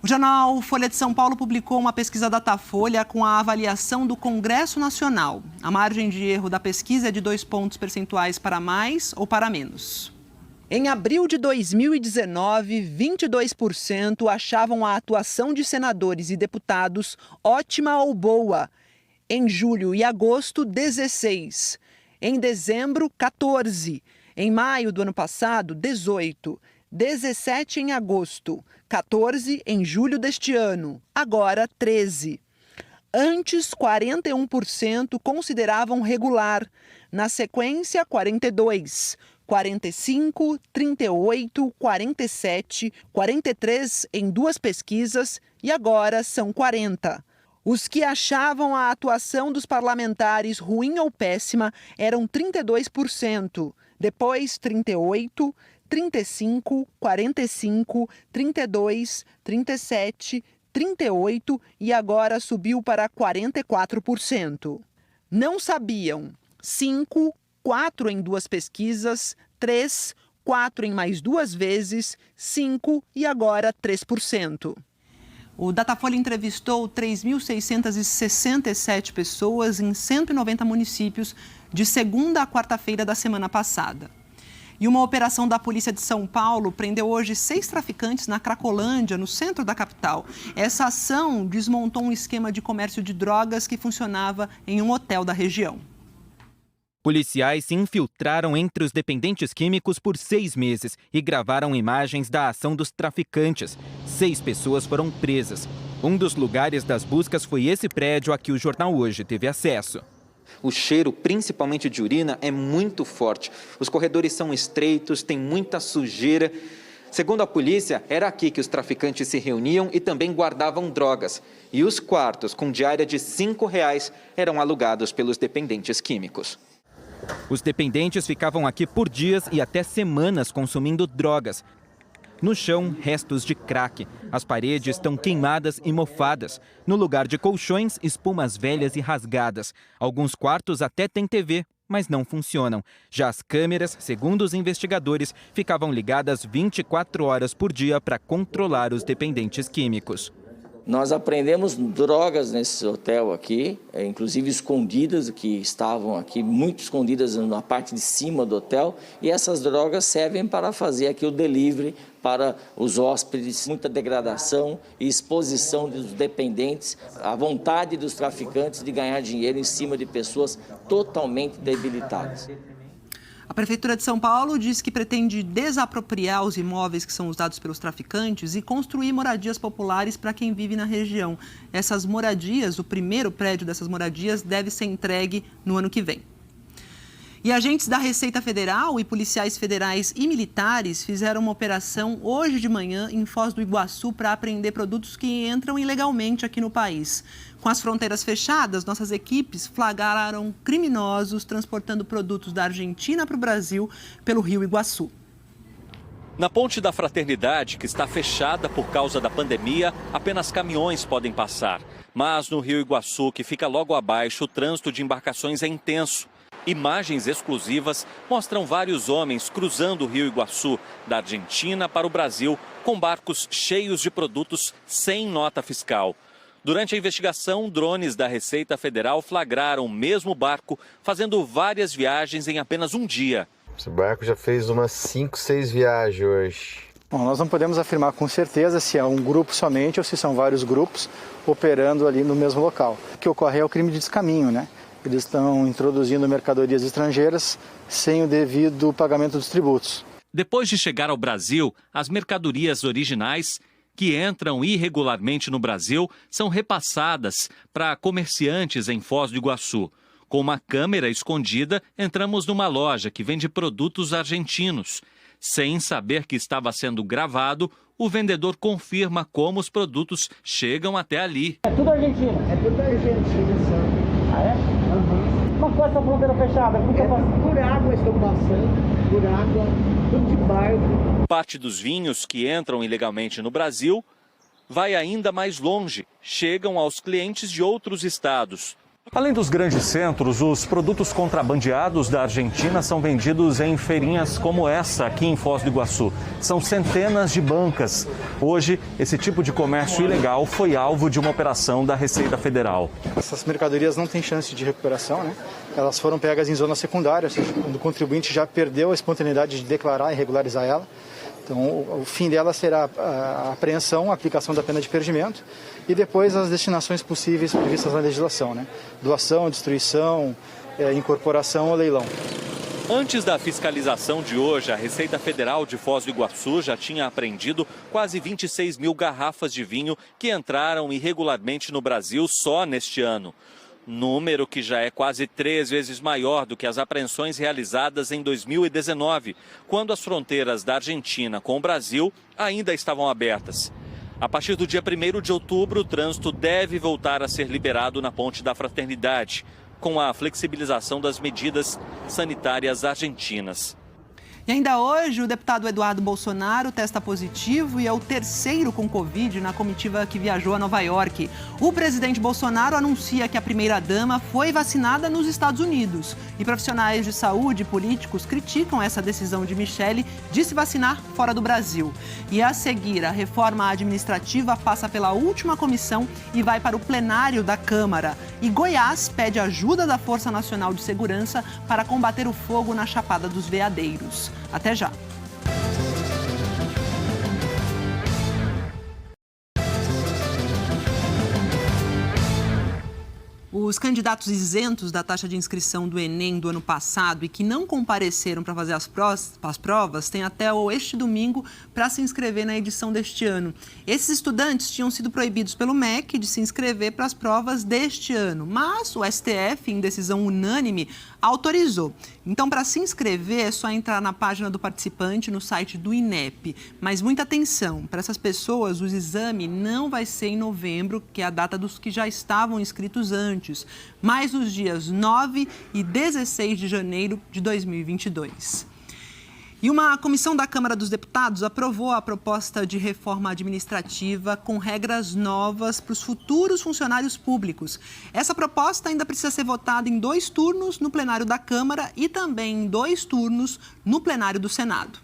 O jornal Folha de São Paulo publicou uma pesquisa Datafolha com a avaliação do Congresso Nacional. A margem de erro da pesquisa é de 2 pontos percentuais para mais ou para menos. Em abril de 2019, 22% achavam a atuação de senadores e deputados ótima ou boa. Em julho e agosto, 16%. Em dezembro, 14%. Em maio do ano passado, 18%. 17% em agosto, 14% em julho deste ano, agora 13%. Antes, 41% consideravam regular. Na sequência, 42%, 45%, 38%, 47%, 43% em 2 pesquisas e agora são 40%. Os que achavam a atuação dos parlamentares ruim ou péssima eram 32%, depois 38%, 35%, 45%, 32%, 37%, 38% e agora subiu para 44%. Não sabiam 5%, 4% em 2 pesquisas, 3%, 4% em mais 2 vezes, 5% e agora 3%. O Datafolha entrevistou 3.667 pessoas em 190 municípios de segunda a quarta-feira da semana passada. E uma operação da Polícia de São Paulo prendeu hoje 6 traficantes na Cracolândia, no centro da capital. Essa ação desmontou um esquema de comércio de drogas que funcionava em um hotel da região. Policiais se infiltraram entre os dependentes químicos por 6 meses e gravaram imagens da ação dos traficantes. 6 pessoas foram presas. Um dos lugares das buscas foi esse prédio a que o Jornal Hoje teve acesso. O cheiro, principalmente de urina, é muito forte. Os corredores são estreitos, tem muita sujeira. Segundo a polícia, era aqui que os traficantes se reuniam e também guardavam drogas. E os quartos, com diária de R$ 5,00, eram alugados pelos dependentes químicos. Os dependentes ficavam aqui por dias e até semanas consumindo drogas. No chão, restos de crack. As paredes estão queimadas e mofadas. No lugar de colchões, espumas velhas e rasgadas. Alguns quartos até têm TV, mas não funcionam. Já as câmeras, segundo os investigadores, ficavam ligadas 24 horas por dia para controlar os dependentes químicos. Nós apreendemos drogas nesse hotel aqui, inclusive escondidas, que estavam aqui, muito escondidas na parte de cima do hotel. E essas drogas servem para fazer aqui o delivery para os hóspedes. Muita degradação e exposição dos dependentes, a vontade dos traficantes de ganhar dinheiro em cima de pessoas totalmente debilitadas. A Prefeitura de São Paulo diz que pretende desapropriar os imóveis que são usados pelos traficantes e construir moradias populares para quem vive na região. Essas moradias, o primeiro prédio dessas moradias, deve ser entregue no ano que vem. E agentes da Receita Federal e policiais federais e militares fizeram uma operação hoje de manhã em Foz do Iguaçu para apreender produtos que entram ilegalmente aqui no país. Com as fronteiras fechadas, nossas equipes flagraram criminosos transportando produtos da Argentina para o Brasil pelo Rio Iguaçu. Na Ponte da Fraternidade, que está fechada por causa da pandemia, apenas caminhões podem passar. Mas no Rio Iguaçu, que fica logo abaixo, o trânsito de embarcações é intenso. Imagens exclusivas mostram vários homens cruzando o Rio Iguaçu, da Argentina para o Brasil, com barcos cheios de produtos sem nota fiscal. Durante a investigação, drones da Receita Federal flagraram o mesmo barco fazendo várias viagens em apenas um dia. Esse barco já fez umas 5, 6 viagens hoje. Bom, nós não podemos afirmar com certeza se é um grupo somente ou se são vários grupos operando ali no mesmo local. O que ocorre é o crime de descaminho, né? Eles estão introduzindo mercadorias estrangeiras sem o devido pagamento dos tributos. Depois de chegar ao Brasil, as mercadorias originais que entram irregularmente no Brasil são repassadas para comerciantes em Foz do Iguaçu. Com uma câmera escondida, entramos numa loja que vende produtos argentinos. Sem saber que estava sendo gravado, o vendedor confirma como os produtos chegam até ali. É tudo argentino? É tudo argentino, só. Ah, é? Uhum. Mas com essa fronteira fechada, por água estão passando, por água, tudo de barco. Parte dos vinhos que entram ilegalmente no Brasil vai ainda mais longe, chegam aos clientes de outros estados. Além dos grandes centros, os produtos contrabandeados da Argentina são vendidos em feirinhas como essa aqui em Foz do Iguaçu. São centenas de bancas. Hoje, esse tipo de comércio ilegal foi alvo de uma operação da Receita Federal. Essas mercadorias não têm chance de recuperação, né? Elas foram pegas em zona secundária, ou seja, quando o contribuinte já perdeu a espontaneidade de declarar e regularizar ela. Então, o fim dela será a apreensão, a aplicação da pena de perdimento e depois as destinações possíveis previstas na legislação, né? Doação, destruição, incorporação ou leilão. Antes da fiscalização de hoje, a Receita Federal de Foz do Iguaçu já tinha apreendido quase 26 mil garrafas de vinho que entraram irregularmente no Brasil só neste ano. Número que já é quase 3 vezes maior do que as apreensões realizadas em 2019, quando as fronteiras da Argentina com o Brasil ainda estavam abertas. A partir do dia 1º de outubro, o trânsito deve voltar a ser liberado na Ponte da Fraternidade, com a flexibilização das medidas sanitárias argentinas. E ainda hoje, o deputado Eduardo Bolsonaro testa positivo e é o terceiro com Covid na comitiva que viajou a Nova York. O presidente Bolsonaro anuncia que a primeira-dama foi vacinada nos Estados Unidos. E profissionais de saúde e políticos criticam essa decisão de Michele de se vacinar fora do Brasil. E a seguir, a reforma administrativa passa pela última comissão e vai para o plenário da Câmara. E Goiás pede ajuda da Força Nacional de Segurança para combater o fogo na Chapada dos Veadeiros. Até já! Os candidatos isentos da taxa de inscrição do Enem do ano passado e que não compareceram para fazer as provas têm até este domingo para se inscrever na edição deste ano. Esses estudantes tinham sido proibidos pelo MEC de se inscrever para as provas deste ano, mas o STF, em decisão unânime, autorizou. Então, para se inscrever, é só entrar na página do participante no site do INEP. Mas muita atenção, para essas pessoas, o exame não vai ser em novembro, que é a data dos que já estavam inscritos antes, mas os dias 9 e 16 de janeiro de 2022. E uma comissão da Câmara dos Deputados aprovou a proposta de reforma administrativa com regras novas para os futuros funcionários públicos. Essa proposta ainda precisa ser votada em 2 turnos no plenário da Câmara e também em 2 turnos no plenário do Senado.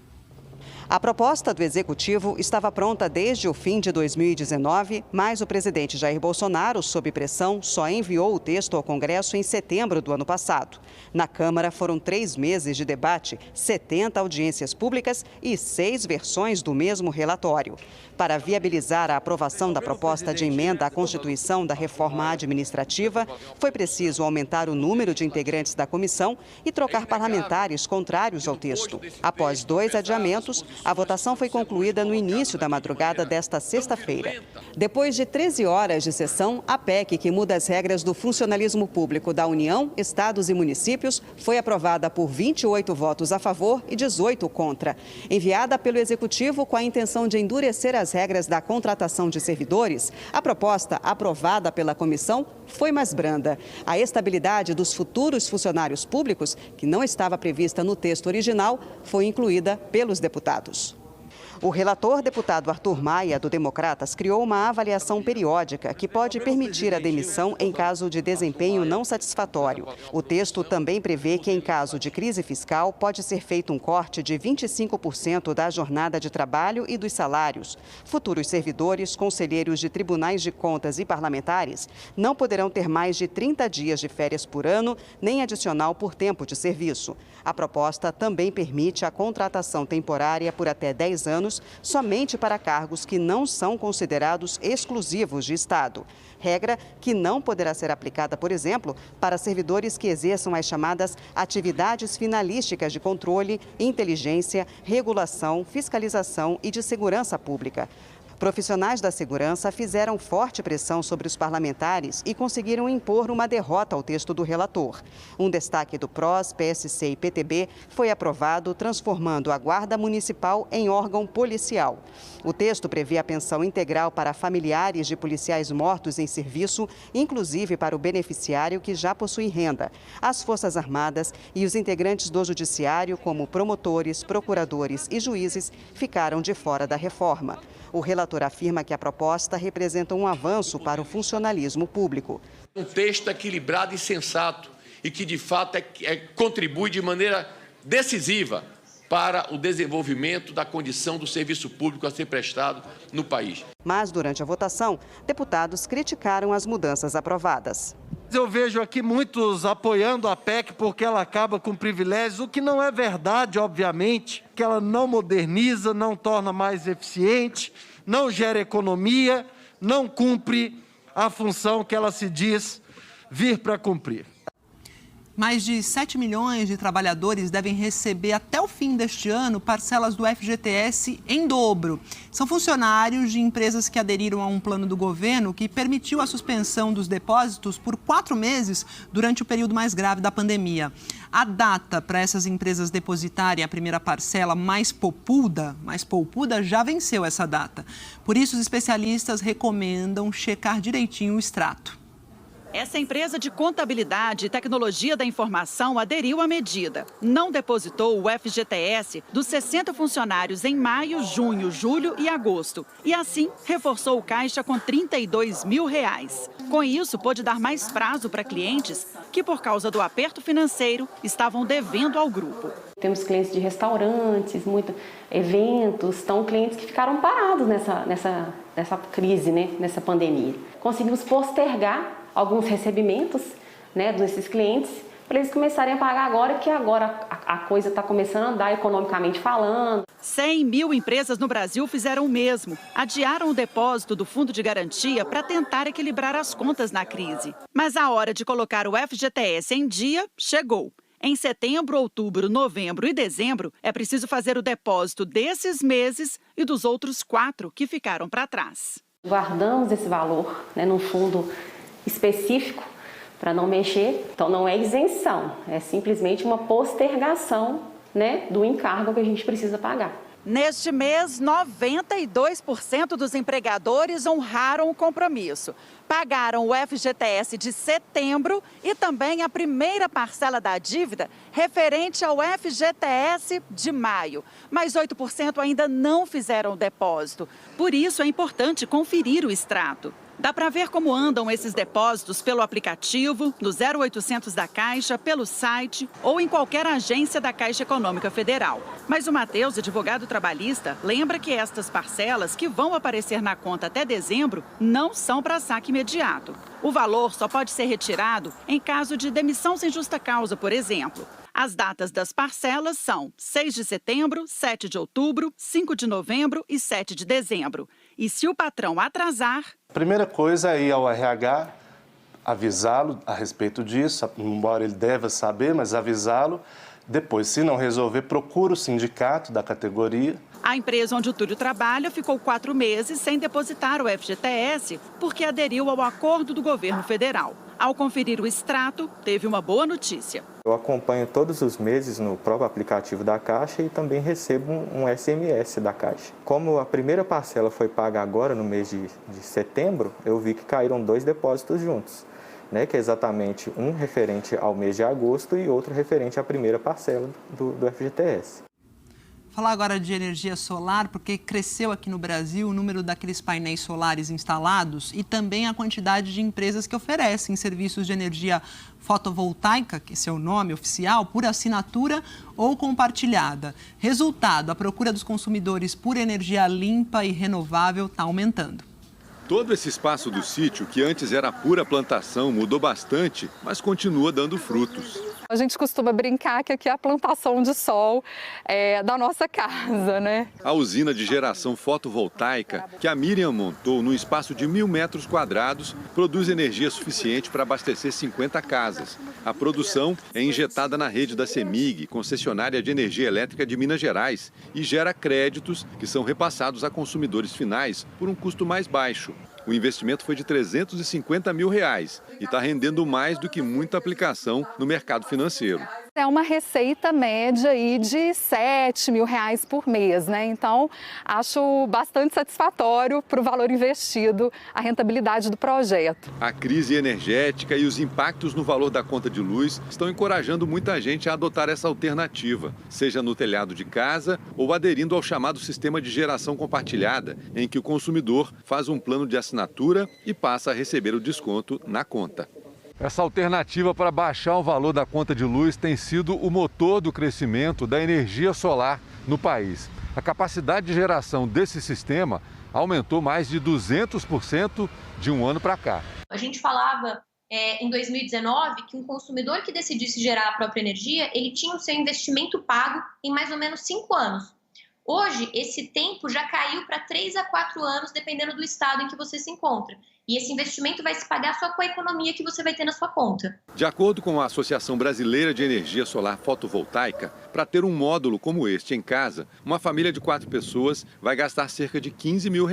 A proposta do Executivo estava pronta desde o fim de 2019, mas o presidente Jair Bolsonaro, sob pressão, só enviou o texto ao Congresso em setembro do ano passado. Na Câmara foram 3 meses de debate, 70 audiências públicas e 6 versões do mesmo relatório. Para viabilizar a aprovação da proposta de emenda à Constituição da reforma administrativa, foi preciso aumentar o número de integrantes da comissão e trocar parlamentares contrários ao texto. Após 2 adiamentos, a votação foi concluída no início da madrugada desta sexta-feira. Depois de 13 horas de sessão, a PEC, que muda as regras do funcionalismo público da União, estados e municípios, foi aprovada por 28 votos a favor e 18 contra. Enviada pelo Executivo com a intenção de endurecer as regras da contratação de servidores, a proposta aprovada pela comissão foi mais branda. A estabilidade dos futuros funcionários públicos, que não estava prevista no texto original, foi incluída pelos deputados. O relator, deputado Arthur Maia, do Democratas, criou uma avaliação periódica que pode permitir a demissão em caso de desempenho não satisfatório. O texto também prevê que, em caso de crise fiscal, pode ser feito um corte de 25% da jornada de trabalho e dos salários. Futuros servidores, conselheiros de tribunais de contas e parlamentares não poderão ter mais de 30 dias de férias por ano, nem adicional por tempo de serviço. A proposta também permite a contratação temporária por até 10 anos anos somente para cargos que não são considerados exclusivos de Estado. Regra que não poderá ser aplicada, por exemplo, para servidores que exerçam as chamadas atividades finalísticas de controle, inteligência, regulação, fiscalização e de segurança pública. Profissionais da segurança fizeram forte pressão sobre os parlamentares e conseguiram impor uma derrota ao texto do relator. Um destaque do PROS, PSC e PTB foi aprovado, transformando a Guarda Municipal em órgão policial. O texto prevê a pensão integral para familiares de policiais mortos em serviço, inclusive para o beneficiário que já possui renda. As Forças Armadas e os integrantes do Judiciário, como promotores, procuradores e juízes, ficaram de fora da reforma. O relator afirma que a proposta representa um avanço para o funcionalismo público. Um texto equilibrado e sensato e que, de fato, contribui de maneira decisiva para o desenvolvimento da condição do serviço público a ser prestado no país. Mas, durante a votação, deputados criticaram as mudanças aprovadas. Eu vejo aqui muitos apoiando a PEC porque ela acaba com privilégios, o que não é verdade, obviamente, que ela não moderniza, não torna mais eficiente, não gera economia, não cumpre a função que ela se diz vir para cumprir. Mais de 7 milhões de trabalhadores devem receber até o fim deste ano parcelas do FGTS em dobro. São funcionários de empresas que aderiram a um plano do governo que permitiu a suspensão dos depósitos por 4 meses durante o período mais grave da pandemia. A data para essas empresas depositarem a primeira parcela mais poupuda já venceu essa data. Por isso, os especialistas recomendam checar direitinho o extrato. Essa empresa de contabilidade e tecnologia da informação aderiu à medida. Não depositou o FGTS dos 60 funcionários em maio, junho, julho e agosto. E assim, reforçou o caixa com R$32 mil. Com isso, pôde dar mais prazo para clientes que, por causa do aperto financeiro, estavam devendo ao grupo. Temos clientes de restaurantes, muitos eventos, então clientes que ficaram parados nessa crise, nessa pandemia. Conseguimos postergar alguns recebimentos desses clientes para eles começarem a pagar agora, que agora a coisa está começando a andar economicamente falando. 100 mil empresas no Brasil fizeram o mesmo. Adiaram o depósito do Fundo de Garantia para tentar equilibrar as contas na crise. Mas a hora de colocar o FGTS em dia chegou. Em setembro, outubro, novembro e dezembro, é preciso fazer o depósito desses meses e dos outros 4 que ficaram para trás. Guardamos esse valor num fundo específico para não mexer, então não é isenção, é simplesmente uma postergação do encargo que a gente precisa pagar. Neste mês, 92% dos empregadores honraram o compromisso. Pagaram o FGTS de setembro e também a primeira parcela da dívida referente ao FGTS de maio. Mas 8% ainda não fizeram o depósito. Por isso, é importante conferir o extrato. Dá para ver como andam esses depósitos pelo aplicativo, no 0800 da Caixa, pelo site ou em qualquer agência da Caixa Econômica Federal. Mas o Matheus, advogado trabalhista, lembra que estas parcelas que vão aparecer na conta até dezembro não são para saque imediato. O valor só pode ser retirado em caso de demissão sem justa causa, por exemplo. As datas das parcelas são 6 de setembro, 7 de outubro, 5 de novembro e 7 de dezembro. E se o patrão atrasar... A primeira coisa é ir ao RH, avisá-lo a respeito disso, embora ele deva saber, mas avisá-lo. Depois, se não resolver, procura o sindicato da categoria. A empresa onde o Túlio trabalha ficou 4 meses sem depositar o FGTS porque aderiu ao acordo do governo federal. Ao conferir o extrato, teve uma boa notícia. Eu acompanho todos os meses no próprio aplicativo da Caixa e também recebo um SMS da Caixa. Como a primeira parcela foi paga agora no mês de setembro, eu vi que caíram 2 depósitos juntos, que é exatamente um referente ao mês de agosto e outro referente à primeira parcela do FGTS. Falar agora de energia solar, porque cresceu aqui no Brasil o número daqueles painéis solares instalados e também a quantidade de empresas que oferecem serviços de energia fotovoltaica, que esse é o nome oficial, por assinatura ou compartilhada. Resultado, a procura dos consumidores por energia limpa e renovável está aumentando. Todo esse espaço do sítio, que antes era pura plantação, mudou bastante, mas continua dando frutos. A gente costuma brincar que aqui é a plantação de sol da nossa casa, né? A usina de geração fotovoltaica, que a Miriam montou num espaço de 1.000 metros quadrados, produz energia suficiente para abastecer 50 casas. A produção é injetada na rede da CEMIG, concessionária de energia elétrica de Minas Gerais, e gera créditos que são repassados a consumidores finais por um custo mais baixo. O investimento foi de R$350 mil e está rendendo mais do que muita aplicação no mercado financeiro. É uma receita média aí de R$7 mil por mês, né? Então, acho bastante satisfatório para o valor investido, a rentabilidade do projeto. A crise energética e os impactos no valor da conta de luz estão encorajando muita gente a adotar essa alternativa, seja no telhado de casa ou aderindo ao chamado sistema de geração compartilhada, em que o consumidor faz um plano de assinatura e passa a receber o desconto na conta. Essa alternativa para baixar o valor da conta de luz tem sido o motor do crescimento da energia solar no país. A capacidade de geração desse sistema aumentou mais de 200% de um ano para cá. A gente falava em 2019 que um consumidor que decidisse gerar a própria energia, ele tinha o seu investimento pago em mais ou menos 5 anos. Hoje, esse tempo já caiu para 3 a 4 anos, dependendo do estado em que você se encontra. E esse investimento vai se pagar só com a economia que você vai ter na sua conta. De acordo com a Associação Brasileira de Energia Solar Fotovoltaica, para ter um módulo como este em casa, uma família de 4 pessoas vai gastar cerca de R$15 mil.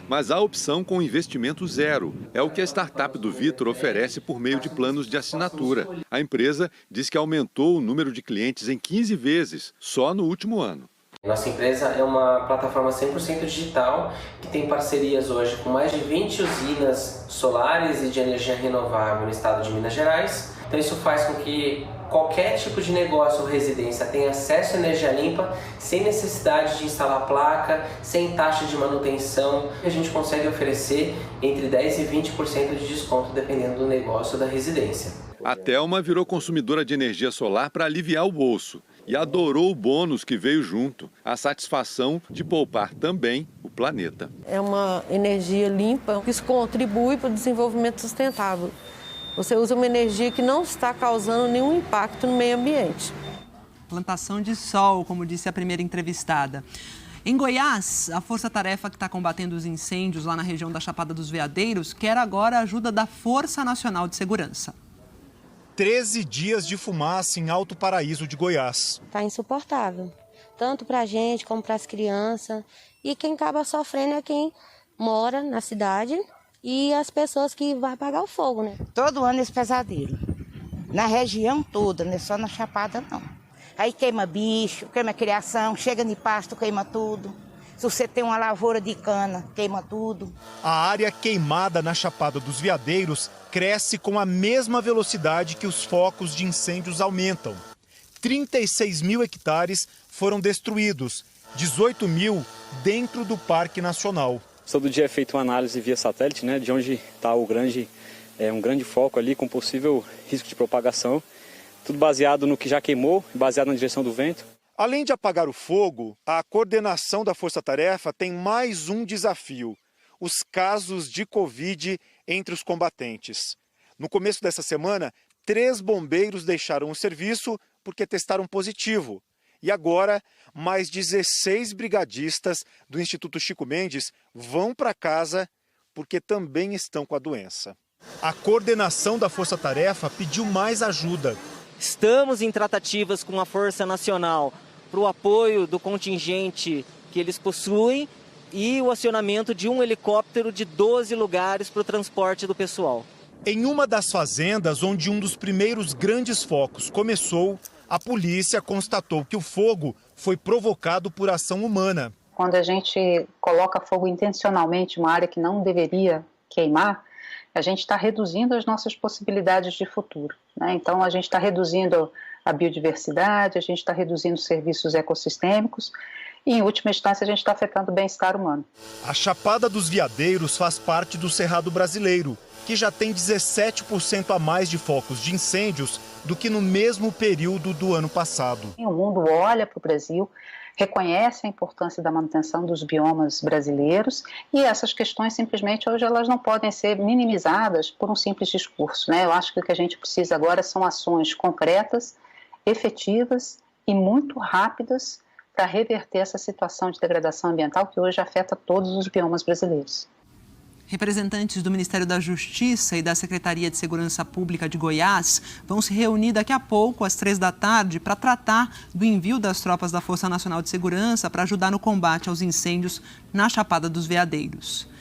Mas há opção com investimento zero. É o que a startup do Vitor oferece por meio de planos de assinatura. A empresa diz que aumentou o número de clientes em 15 vezes, só no último ano. Nossa empresa é uma plataforma 100% digital que tem parcerias hoje com mais de 20 usinas solares e de energia renovável no estado de Minas Gerais. Então isso faz com que qualquer tipo de negócio ou residência tenha acesso à energia limpa sem necessidade de instalar placa, sem taxa de manutenção. A gente consegue oferecer entre 10% e 20% de desconto dependendo do negócio ou da residência. A Thelma virou consumidora de energia solar para aliviar o bolso e adorou o bônus que veio junto, a satisfação de poupar também o planeta. É uma energia limpa que contribui para o desenvolvimento sustentável. Você usa uma energia que não está causando nenhum impacto no meio ambiente. Plantação de sol, como disse a primeira entrevistada. Em Goiás, a força-tarefa que está combatendo os incêndios lá na região da Chapada dos Veadeiros quer agora a ajuda da Força Nacional de Segurança. 13 dias de fumaça em Alto Paraíso de Goiás. Está insuportável, tanto para a gente como para as crianças. E quem acaba sofrendo é quem mora na cidade e as pessoas que vão apagar o fogo, né? Todo ano esse pesadelo, na região toda, não é só na Chapada não. Aí queima bicho, queima criação, chega de pasto, queima tudo. Se você tem uma lavoura de cana, queima tudo. A área queimada na Chapada dos Veadeiros cresce com a mesma velocidade que os focos de incêndios aumentam. 36 mil hectares foram destruídos, 18 mil dentro do Parque Nacional. Todo dia é feita uma análise via satélite, né, de onde está um grande foco ali com possível risco de propagação. Tudo baseado no que já queimou, baseado na direção do vento. Além de apagar o fogo, a coordenação da Força Tarefa tem mais um desafio: os casos de Covid entre os combatentes. No começo dessa semana, 3 bombeiros deixaram o serviço porque testaram positivo. E agora, mais 16 brigadistas do Instituto Chico Mendes vão para casa porque também estão com a doença. A coordenação da Força Tarefa pediu mais ajuda. Estamos em tratativas com a Força Nacional para o apoio do contingente que eles possuem e o acionamento de um helicóptero de 12 lugares para o transporte do pessoal. Em uma das fazendas onde um dos primeiros grandes focos começou, a polícia constatou que o fogo foi provocado por ação humana. Quando a gente coloca fogo intencionalmente em uma área que não deveria queimar, a gente está reduzindo as nossas possibilidades de futuro, né? Então, a gente está reduzindo a biodiversidade, a gente está reduzindo os serviços ecossistêmicos e, em última instância, a gente está afetando o bem-estar humano. A Chapada dos Veadeiros faz parte do Cerrado Brasileiro, que já tem 17% a mais de focos de incêndios do que no mesmo período do ano passado. O mundo olha para o Brasil reconhece a importância da manutenção dos biomas brasileiros e essas questões simplesmente hoje elas não podem ser minimizadas por um simples discurso, né? Eu acho que o que a gente precisa agora são ações concretas, efetivas e muito rápidas para reverter essa situação de degradação ambiental que hoje afeta todos os biomas brasileiros. Representantes do Ministério da Justiça e da Secretaria de Segurança Pública de Goiás vão se reunir daqui a pouco, às 15h, para tratar do envio das tropas da Força Nacional de Segurança para ajudar no combate aos incêndios na Chapada dos Veadeiros.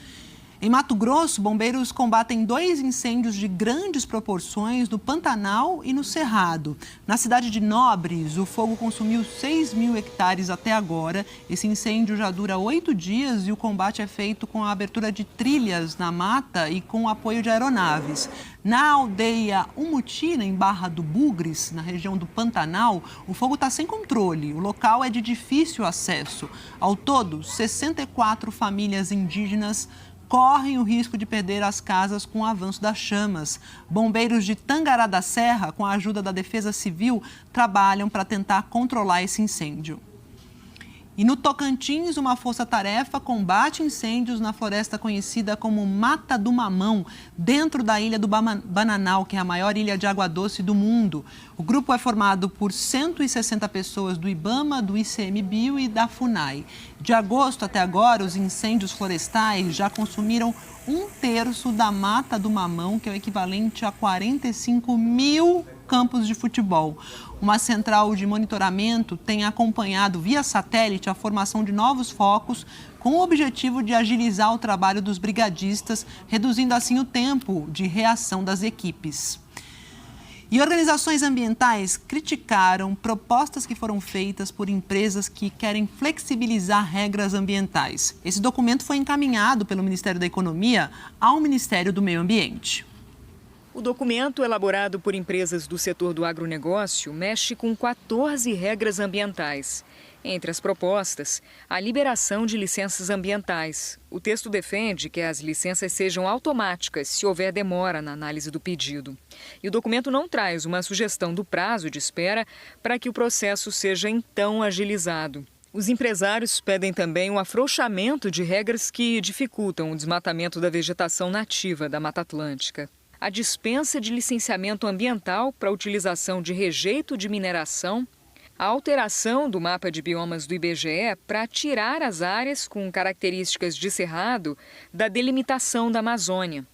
Em Mato Grosso, bombeiros combatem 2 incêndios de grandes proporções no Pantanal e no Cerrado. Na cidade de Nobres, o fogo consumiu 6.000 hectares até agora. Esse incêndio já dura 8 dias e o combate é feito com a abertura de trilhas na mata e com o apoio de aeronaves. Na aldeia Umutina, em Barra do Bugres, na região do Pantanal, o fogo está sem controle. O local é de difícil acesso. Ao todo, 64 famílias indígenas correm o risco de perder as casas com o avanço das chamas. Bombeiros de Tangará da Serra, com a ajuda da Defesa Civil, trabalham para tentar controlar esse incêndio. E no Tocantins, uma força-tarefa combate incêndios na floresta conhecida como Mata do Mamão, dentro da ilha do Bananal, que é a maior ilha de água doce do mundo. O grupo é formado por 160 pessoas do IBAMA, do ICMBio e da FUNAI. De agosto até agora, os incêndios florestais já consumiram 1/3 da Mata do Mamão, que é o equivalente a 45.000 campos de futebol. Uma central de monitoramento tem acompanhado via satélite a formação de novos focos com o objetivo de agilizar o trabalho dos brigadistas, reduzindo assim o tempo de reação das equipes. E organizações ambientais criticaram propostas que foram feitas por empresas que querem flexibilizar regras ambientais. Esse documento foi encaminhado pelo Ministério da Economia ao Ministério do Meio Ambiente. O documento, elaborado por empresas do setor do agronegócio, mexe com 14 regras ambientais. Entre as propostas, a liberação de licenças ambientais. O texto defende que as licenças sejam automáticas se houver demora na análise do pedido. E o documento não traz uma sugestão do prazo de espera para que o processo seja então agilizado. Os empresários pedem também o afrouxamento de regras que dificultam o desmatamento da vegetação nativa da Mata Atlântica. A dispensa de licenciamento ambiental para a utilização de rejeito de mineração, a alteração do mapa de biomas do IBGE para tirar as áreas com características de cerrado da delimitação da Amazônia.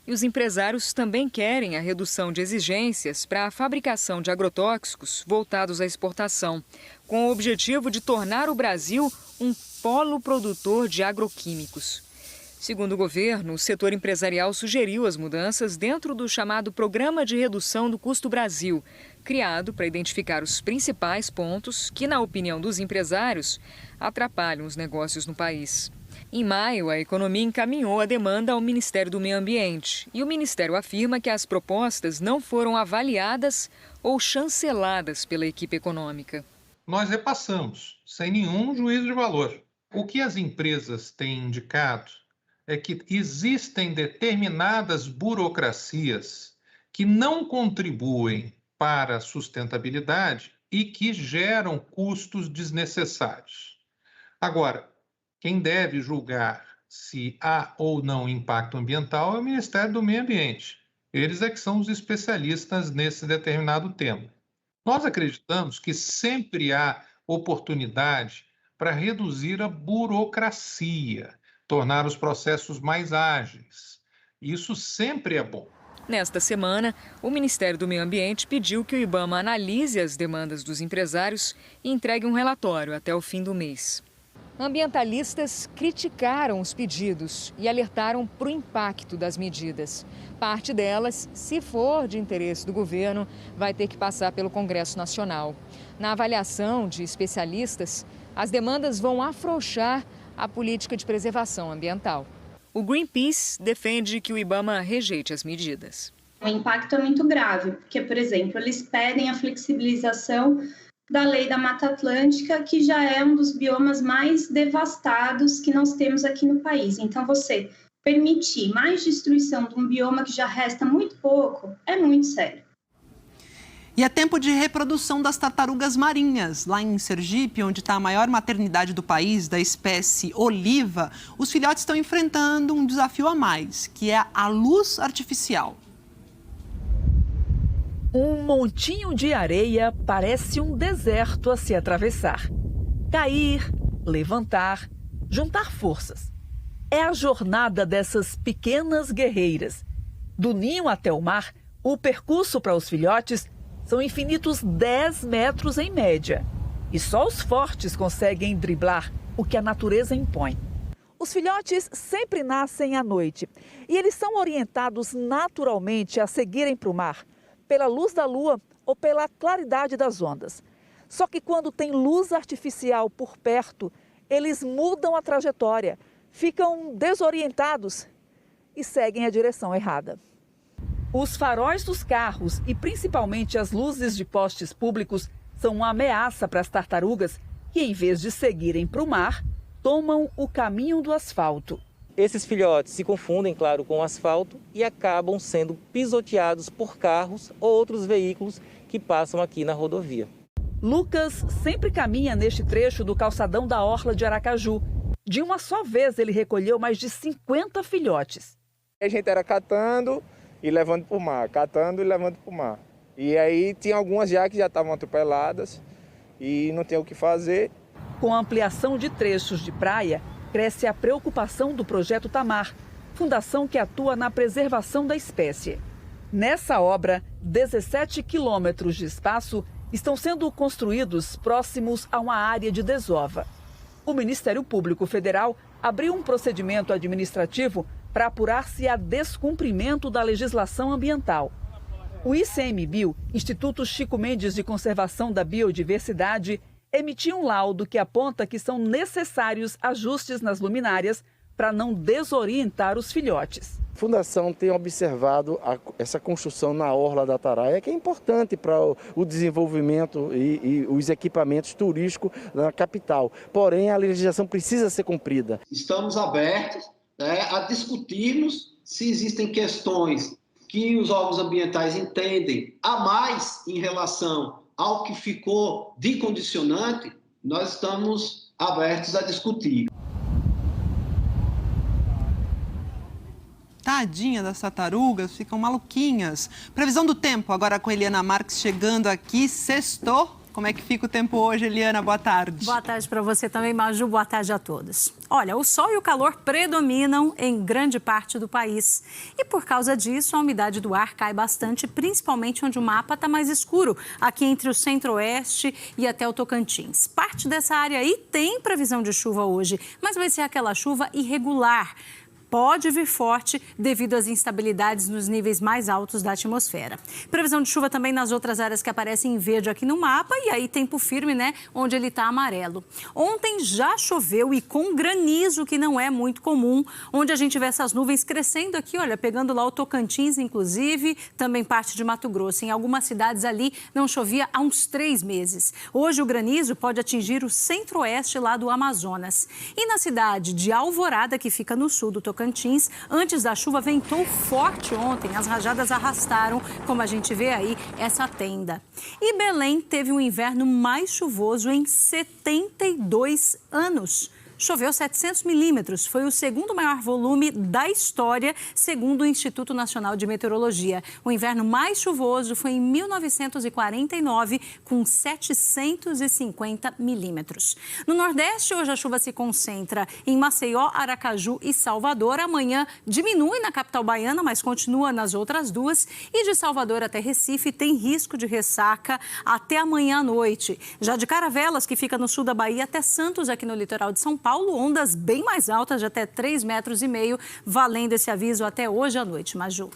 E os empresários também querem a redução de exigências para a fabricação de agrotóxicos voltados à exportação, com o objetivo de tornar o Brasil um polo produtor de agroquímicos. Segundo o governo, o setor empresarial sugeriu as mudanças dentro do chamado Programa de Redução do Custo Brasil, criado para identificar os principais pontos que, na opinião dos empresários, atrapalham os negócios no país. Em maio, a economia encaminhou a demanda ao Ministério do Meio Ambiente e o Ministério afirma que as propostas não foram avaliadas ou chanceladas pela equipe econômica. Nós repassamos, sem nenhum juízo de valor. O que as empresas têm indicado é que existem determinadas burocracias que não contribuem para a sustentabilidade e que geram custos desnecessários. Agora, quem deve julgar se há ou não impacto ambiental é o Ministério do Meio Ambiente. Eles é que são os especialistas nesse determinado tema. Nós acreditamos que sempre há oportunidade para reduzir a burocracia, tornar os processos mais ágeis. Isso sempre é bom. Nesta semana, o Ministério do Meio Ambiente pediu que o IBAMA analise as demandas dos empresários e entregue um relatório até o fim do mês. Ambientalistas criticaram os pedidos e alertaram para o impacto das medidas. Parte delas, se for de interesse do governo, vai ter que passar pelo Congresso Nacional. Na avaliação de especialistas, as demandas vão afrouxar a política de preservação ambiental. O Greenpeace defende que o IBAMA rejeite as medidas. O impacto é muito grave, porque, por exemplo, eles pedem a flexibilização da lei da Mata Atlântica, que já é um dos biomas mais devastados que nós temos aqui no país. Então, você permitir mais destruição de um bioma que já resta muito pouco é muito sério. E é tempo de reprodução das tartarugas marinhas. Lá em Sergipe, onde está a maior maternidade do país, da espécie oliva, os filhotes estão enfrentando um desafio a mais, que é a luz artificial. Um montinho de areia parece um deserto a se atravessar. Cair, levantar, juntar forças. É a jornada dessas pequenas guerreiras. Do ninho até o mar, o percurso para os filhotes são infinitos 10 metros em média. E só os fortes conseguem driblar o que a natureza impõe. Os filhotes sempre nascem à noite e eles são orientados naturalmente a seguirem para o mar, pela luz da lua ou pela claridade das ondas. Só que quando tem luz artificial por perto, eles mudam a trajetória, ficam desorientados e seguem a direção errada. Os faróis dos carros e principalmente as luzes de postes públicos são uma ameaça para as tartarugas que, em vez de seguirem para o mar, tomam o caminho do asfalto. Esses filhotes se confundem, claro, com o asfalto e acabam sendo pisoteados por carros ou outros veículos que passam aqui na rodovia. Lucas sempre caminha neste trecho do calçadão da Orla de Aracaju. De uma só vez ele recolheu mais de 50 filhotes. A gente era catando e levando para o mar, catando e levando para o mar. E aí tinha algumas já que já estavam atropeladas e não tem o que fazer. Com a ampliação de trechos de praia, cresce a preocupação do Projeto Tamar, fundação que atua na preservação da espécie. Nessa obra, 17 quilômetros de espaço estão sendo construídos próximos a uma área de desova. O Ministério Público Federal abriu um procedimento administrativo para apurar se há descumprimento da legislação ambiental. O ICMBio, Instituto Chico Mendes de Conservação da Biodiversidade, emitiu um laudo que aponta que são necessários ajustes nas luminárias para não desorientar os filhotes. A Fundação tem observado essa construção na Orla da Ataraia, que é importante para o desenvolvimento e os equipamentos turísticos na capital. Porém, a legislação precisa ser cumprida. Estamos abertos a discutirmos se existem questões que os órgãos ambientais entendem a mais em relação ao que ficou de condicionante, nós estamos abertos a discutir. Tadinha das tartarugas, ficam maluquinhas. Previsão do tempo, agora com Eliana Marques chegando aqui, sextou. Como é que fica o tempo hoje, Eliana? Boa tarde. Boa tarde para você também, Maju. Boa tarde a todos. Olha, o sol e o calor predominam em grande parte do país. E por causa disso, a umidade do ar cai bastante, principalmente onde o mapa está mais escuro, aqui entre o centro-oeste e até o Tocantins. Parte dessa área aí tem previsão de chuva hoje, mas vai ser aquela chuva irregular. Pode vir forte devido às instabilidades nos níveis mais altos da atmosfera. Previsão de chuva também nas outras áreas que aparecem em verde aqui no mapa e aí tempo firme, né, onde ele está amarelo. Ontem já choveu e com granizo, que não é muito comum, onde a gente vê essas nuvens crescendo aqui, olha, pegando lá o Tocantins, inclusive, também parte de Mato Grosso. Em algumas cidades ali não chovia há uns 3 meses. Hoje o granizo pode atingir o centro-oeste lá do Amazonas. E na cidade de Alvorada, que fica no sul do Tocantins, antes da chuva, ventou forte ontem. As rajadas arrastaram, como a gente vê aí, essa tenda. E Belém teve um inverno mais chuvoso em 72 anos. Choveu 700 milímetros, foi o segundo maior volume da história, segundo o Instituto Nacional de Meteorologia. O inverno mais chuvoso foi em 1949, com 750 milímetros. No Nordeste, hoje a chuva se concentra em Maceió, Aracaju e Salvador. Amanhã diminui na capital baiana, mas continua nas outras duas. E de Salvador até Recife tem risco de ressaca até amanhã à noite. Já de Caravelas, que fica no sul da Bahia, até Santos, aqui no litoral de São Paulo, ondas bem mais altas, de até 3,5 metros, valendo esse aviso até hoje à noite, Maju.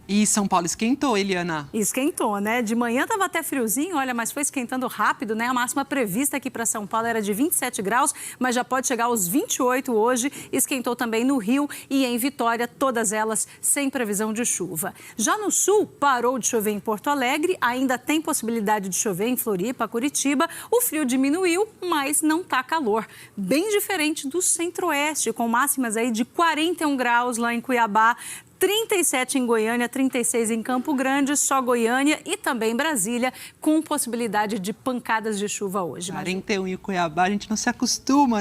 E São Paulo esquentou, Eliana? Esquentou, né? De manhã estava até friozinho, olha, mas foi esquentando rápido, né? A máxima prevista aqui para São Paulo era de 27 graus, mas já pode chegar aos 28 hoje. Esquentou também no Rio e em Vitória, todas elas sem previsão de chuva. Já no sul, parou de chover em Porto Alegre, ainda tem possibilidade de chover em Floripa, Curitiba. O frio diminuiu, mas não tá calor. Bem diferente do centro-oeste, com máximas aí de 41 graus lá em Cuiabá. 37 em Goiânia, 36 em Campo Grande, só Goiânia e também Brasília, com possibilidade de pancadas de chuva hoje. 41 em Cuiabá, a gente não se acostuma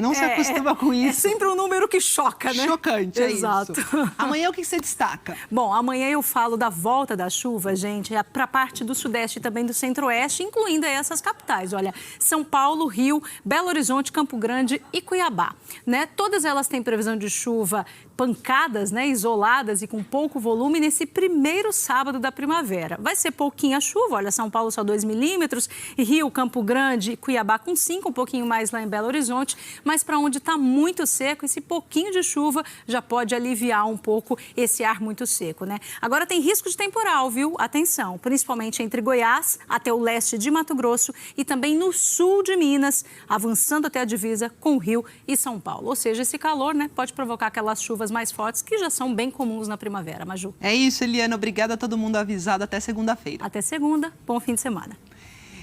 com isso. É sempre um número que choca, né? Chocante, Exato. É isso. Amanhã o que você destaca? Bom, amanhã eu falo da volta da chuva, gente, para a parte do Sudeste e também do Centro-Oeste, incluindo essas capitais. Olha, São Paulo, Rio, Belo Horizonte, Campo Grande e Cuiabá, né? Todas elas têm previsão de chuva, pancadas, né, isoladas e com pouco volume nesse primeiro sábado da primavera. Vai ser pouquinha chuva, olha, São Paulo só 2 milímetros, e Rio, Campo Grande e Cuiabá com 5, um pouquinho mais lá em Belo Horizonte, mas para onde está muito seco, esse pouquinho de chuva já pode aliviar um pouco esse ar muito seco, né? Agora tem risco de temporal, viu? Atenção, principalmente entre Goiás até o leste de Mato Grosso e também no sul de Minas, avançando até a divisa com Rio e São Paulo. Ou seja, esse calor, né, pode provocar aquelas chuvas mais fortes que já são bem comuns na primavera, Maju. É isso, Eliana. Obrigada a todo mundo avisado. Até segunda-feira. Até segunda. Bom fim de semana.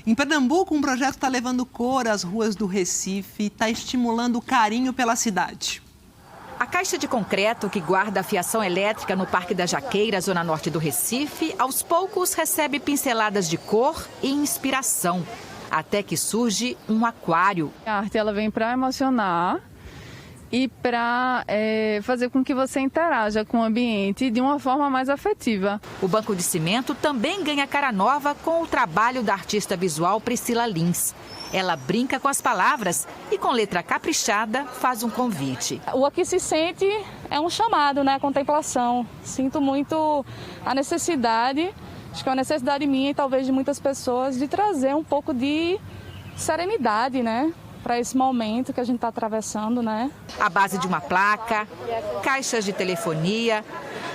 Em Pernambuco, um projeto está levando cor às ruas do Recife e está estimulando o carinho pela cidade. A caixa de concreto que guarda a fiação elétrica no Parque da Jaqueira, zona norte do Recife, aos poucos recebe pinceladas de cor e inspiração, até que surge um aquário. A arte ela vem para emocionar e para fazer com que você interaja com o ambiente de uma forma mais afetiva. O banco de cimento também ganha cara nova com o trabalho da artista visual Priscila Lins. Ela brinca com as palavras e, com letra caprichada, faz um convite. O Aqui Se Sente é um chamado, né? A contemplação. Sinto muito a necessidade, acho que é uma necessidade minha e talvez de muitas pessoas, de trazer um pouco de serenidade, né? Para esse momento que a gente está atravessando, né? À base de uma placa, caixas de telefonia,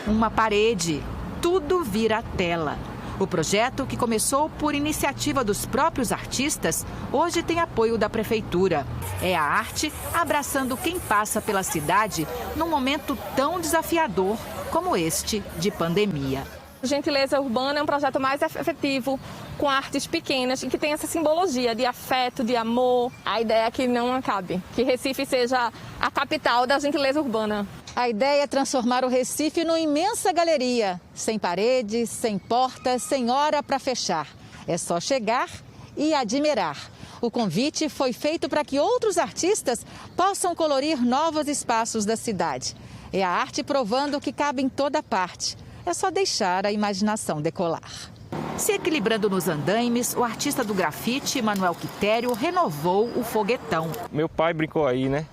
uma parede, tudo vira tela. O projeto, que começou por iniciativa dos próprios artistas, hoje tem apoio da prefeitura. É a arte abraçando quem passa pela cidade num momento tão desafiador como este de pandemia. Gentileza Urbana é um projeto mais efetivo, com artes pequenas e que tem essa simbologia de afeto, de amor. A ideia é que não acabe, que Recife seja a capital da gentileza urbana. A ideia é transformar o Recife numa imensa galeria, sem paredes, sem portas, sem hora para fechar. É só chegar e admirar. O convite foi feito para que outros artistas possam colorir novos espaços da cidade. É a arte provando que cabe em toda parte. É só deixar a imaginação decolar. Se equilibrando nos andaimes, o artista do grafite, Manuel Quitério, renovou o foguetão. Meu pai brincou aí, né?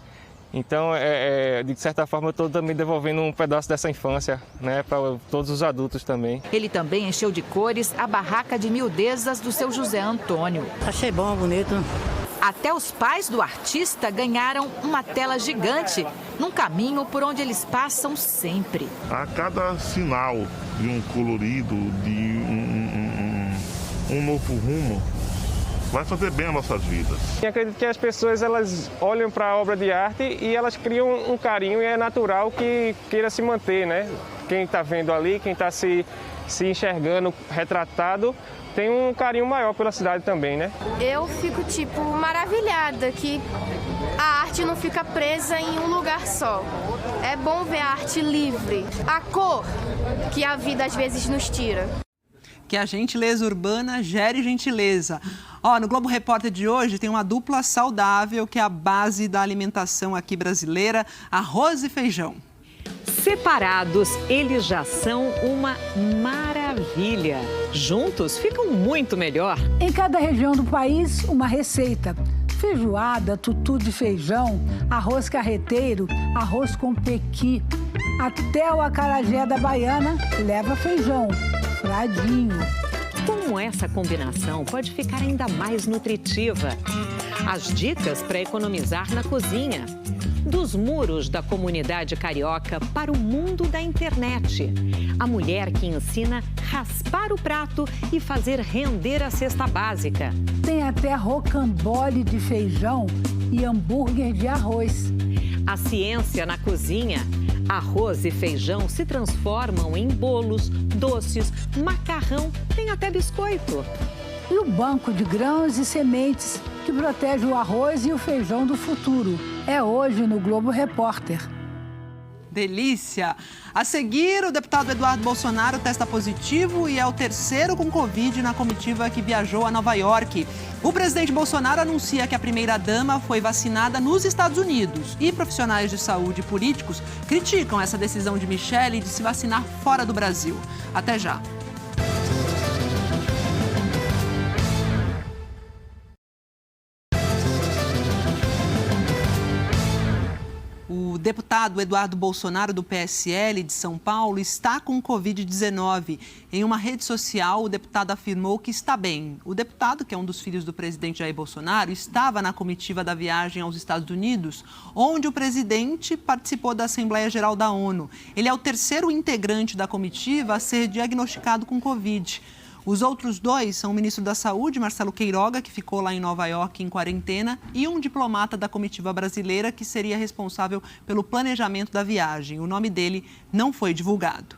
Então, de certa forma, eu estou também devolvendo um pedaço dessa infância, né, para todos os adultos também. Ele também encheu de cores a barraca de miudezas do seu José Antônio. Achei bom, bonito. Até os pais do artista ganharam uma tela gigante, num caminho por onde eles passam sempre. A cada sinal de um colorido, de um novo rumo, vai fazer bem as nossas vidas. Eu acredito que as pessoas elas olham para a obra de arte e elas criam um carinho e é natural que queira se manter, né? Quem está vendo ali, quem está se enxergando retratado, tem um carinho maior pela cidade também, né? Eu fico, maravilhada que a arte não fica presa em um lugar só. É bom ver a arte livre. A cor que a vida às vezes nos tira. Que a gentileza urbana gere gentileza. No Globo Repórter de hoje tem uma dupla saudável que é a base da alimentação aqui brasileira, arroz e feijão. Separados, eles já são uma maravilha. Juntos, ficam muito melhor. Em cada região do país, uma receita. Feijoada, tutu de feijão, arroz carreteiro, arroz com pequi. Até o acarajé da baiana leva feijão, fradinho. Como essa combinação pode ficar ainda mais nutritiva? As dicas para economizar na cozinha. Dos muros da comunidade carioca para o mundo da internet. A mulher que ensina a raspar o prato e fazer render a cesta básica. Tem até rocambole de feijão e hambúrguer de arroz. A ciência na cozinha. Arroz e feijão se transformam em bolos, doces, macarrão, tem até biscoito. E o banco de grãos e sementes que protege o arroz e o feijão do futuro. É hoje no Globo Repórter. Delícia! A seguir, o deputado Eduardo Bolsonaro testa positivo e é o terceiro com Covid na comitiva que viajou a Nova York. O presidente Bolsonaro anuncia que a primeira-dama foi vacinada nos Estados Unidos. E profissionais de saúde e políticos criticam essa decisão de Michele de se vacinar fora do Brasil. Até já! O deputado Eduardo Bolsonaro, do PSL de São Paulo, está com Covid-19. Em uma rede social, o deputado afirmou que está bem. O deputado, que é um dos filhos do presidente Jair Bolsonaro, estava na comitiva da viagem aos Estados Unidos, onde o presidente participou da Assembleia Geral da ONU. Ele é o terceiro integrante da comitiva a ser diagnosticado com Covid. Os outros dois são o ministro da Saúde, Marcelo Queiroga, que ficou lá em Nova York em quarentena, e um diplomata da comitiva brasileira que seria responsável pelo planejamento da viagem. O nome dele não foi divulgado.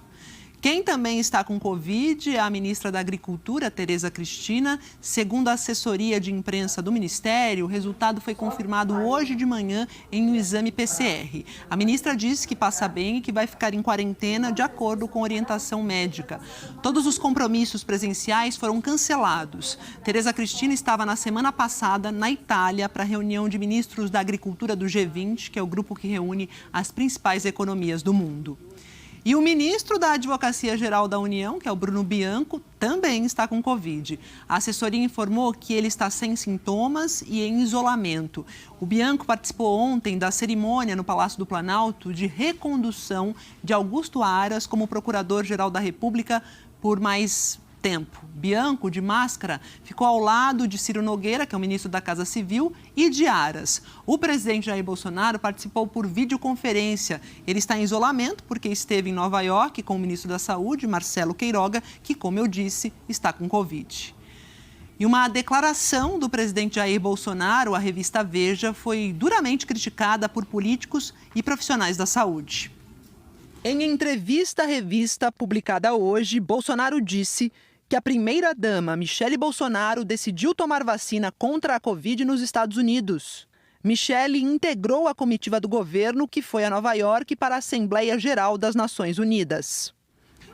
Quem também está com Covid é a ministra da Agricultura, Tereza Cristina. Segundo a assessoria de imprensa do Ministério, o resultado foi confirmado hoje de manhã em um exame PCR. A ministra disse que passa bem e que vai ficar em quarentena de acordo com orientação médica. Todos os compromissos presenciais foram cancelados. Tereza Cristina estava na semana passada na Itália para a reunião de ministros da Agricultura do G20, que é o grupo que reúne as principais economias do mundo. E o ministro da Advocacia Geral da União, que é o Bruno Bianco, também está com Covid. A assessoria informou que ele está sem sintomas e em isolamento. O Bianco participou ontem da cerimônia no Palácio do Planalto de recondução de Augusto Aras como Procurador-Geral da República por mais tempo. Bianco, de máscara, ficou ao lado de Ciro Nogueira, que é o ministro da Casa Civil, e de Aras. O presidente Jair Bolsonaro participou por videoconferência. Ele está em isolamento porque esteve em Nova York com o ministro da Saúde, Marcelo Queiroga, que, como eu disse, está com Covid. E uma declaração do presidente Jair Bolsonaro à revista Veja foi duramente criticada por políticos e profissionais da saúde. Em entrevista à revista publicada hoje, Bolsonaro disse que a primeira-dama, Michele Bolsonaro, decidiu tomar vacina contra a Covid nos Estados Unidos. Michele integrou a comitiva do governo que foi a Nova York para a Assembleia Geral das Nações Unidas.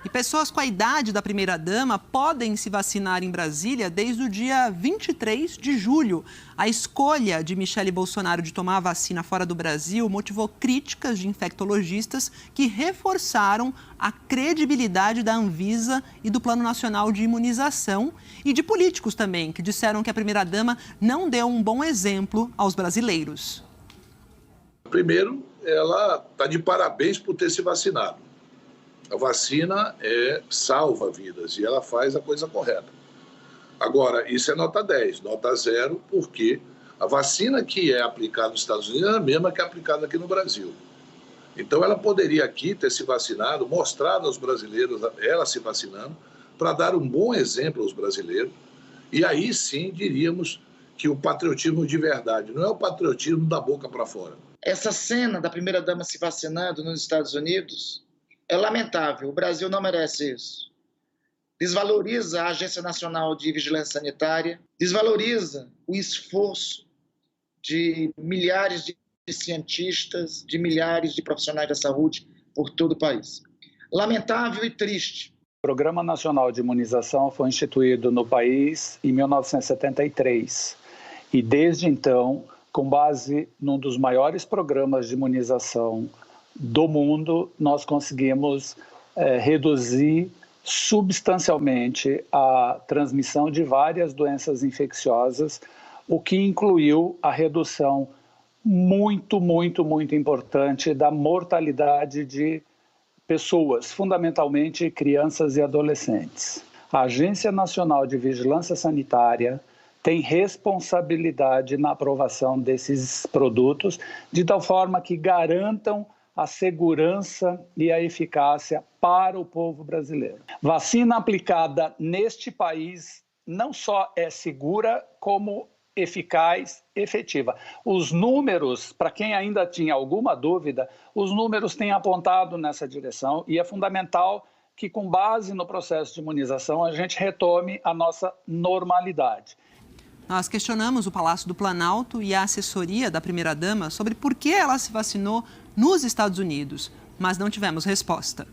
E pessoas com a idade da primeira-dama podem se vacinar em Brasília desde o dia 23 de julho. A escolha de Michele Bolsonaro de tomar a vacina fora do Brasil motivou críticas de infectologistas que reforçaram a credibilidade da Anvisa e do Plano Nacional de Imunização e de políticos também, que disseram que a primeira-dama não deu um bom exemplo aos brasileiros. Primeiro, ela está de parabéns por ter se vacinado. A vacina salva vidas e ela faz a coisa correta. Agora, isso é nota 10, nota 0, porque a vacina que é aplicada nos Estados Unidos é a mesma que é aplicada aqui no Brasil. Então, ela poderia aqui ter se vacinado, mostrado aos brasileiros ela se vacinando, para dar um bom exemplo aos brasileiros. E aí sim diríamos que o patriotismo de verdade não é o patriotismo da boca para fora. Essa cena da primeira-dama se vacinando nos Estados Unidos é lamentável, o Brasil não merece isso. Desvaloriza a Agência Nacional de Vigilância Sanitária, desvaloriza o esforço de milhares de cientistas, de milhares de profissionais da saúde por todo o país. Lamentável e triste. O Programa Nacional de Imunização foi instituído no país em 1973 e desde então, com base num dos maiores programas de imunização do mundo, nós conseguimos reduzir substancialmente a transmissão de várias doenças infecciosas, o que incluiu a redução muito importante da mortalidade de pessoas, fundamentalmente crianças e adolescentes. A Agência Nacional de Vigilância Sanitária tem responsabilidade na aprovação desses produtos, de tal forma que garantam a segurança e a eficácia para o povo brasileiro. Vacina aplicada neste país não só é segura, como eficaz, efetiva. Os números, para quem ainda tinha alguma dúvida, os números têm apontado nessa direção e é fundamental que, com base no processo de imunização, a gente retome a nossa normalidade. Nós questionamos o Palácio do Planalto e a assessoria da primeira-dama sobre por que ela se vacinou nos Estados Unidos. mas não tivemos resposta.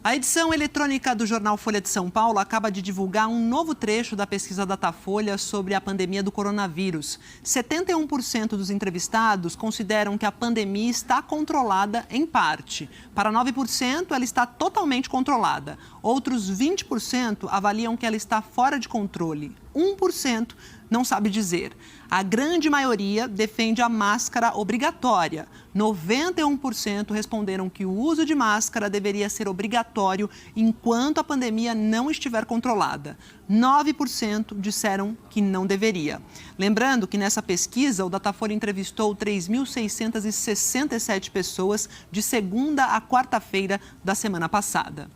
A edição eletrônica do jornal Folha de São Paulo acaba de divulgar um novo trecho da pesquisa Datafolha sobre a pandemia do coronavírus. 71% dos entrevistados consideram que a pandemia está controlada em parte. Para 9%, ela está totalmente controlada. Outros 20% avaliam que ela está fora de controle. 1% não sabe dizer. A grande maioria defende a máscara obrigatória. 91% responderam que o uso de máscara deveria ser obrigatório enquanto a pandemia não estiver controlada. 9% disseram que não deveria. Lembrando que nessa pesquisa, o Datafolha entrevistou 3.667 pessoas de segunda a quarta-feira da semana passada.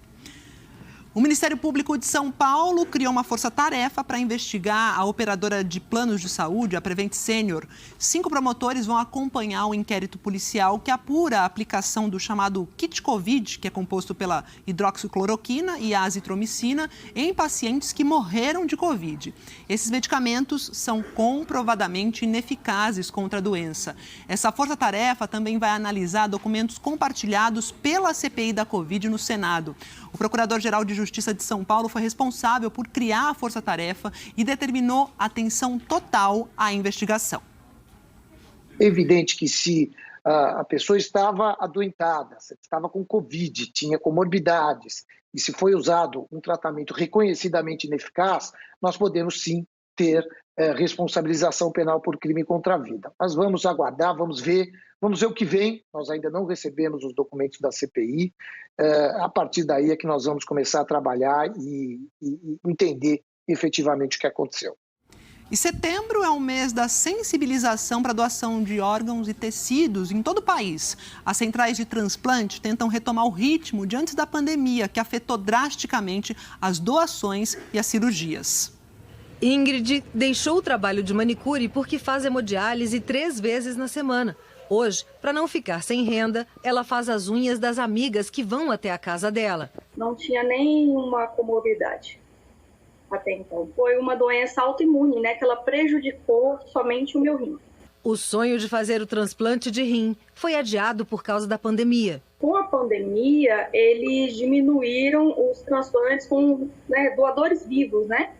O Ministério Público de São Paulo criou uma força-tarefa para investigar a operadora de planos de saúde, a Prevent Senior. 5 promotores vão acompanhar o inquérito policial que apura a aplicação do chamado kit Covid, que é composto pela hidroxicloroquina e a azitromicina, em pacientes que morreram de Covid. Esses medicamentos são comprovadamente ineficazes contra a doença. Essa força-tarefa também vai analisar documentos compartilhados pela CPI da Covid no Senado. O Procurador-Geral de Justiça de São Paulo foi responsável por criar a força-tarefa e determinou atenção total à investigação. É evidente que se a pessoa estava adoentada, se estava com Covid, tinha comorbidades, e se foi usado um tratamento reconhecidamente ineficaz, nós podemos sim ter responsabilização penal por crime contra a vida. Mas vamos aguardar, vamos ver o que vem. Nós ainda não recebemos os documentos da CPI. A partir daí é que nós vamos começar a trabalhar e entender efetivamente o que aconteceu. E setembro é o mês da sensibilização para a doação de órgãos e tecidos em todo o país. As centrais de transplante tentam retomar o ritmo de antes da pandemia, que afetou drasticamente as doações e as cirurgias. Ingrid deixou o trabalho de manicure porque faz hemodiálise 3 vezes na semana. Hoje, para não ficar sem renda, ela faz as unhas das amigas que vão até a casa dela. Não tinha nenhuma comorbidade até então. Foi uma doença autoimune, né, que ela prejudicou somente o meu rim. O sonho de fazer o transplante de rim foi adiado por causa da pandemia. Com a pandemia, eles diminuíram os transplantes com doadores vivos, né?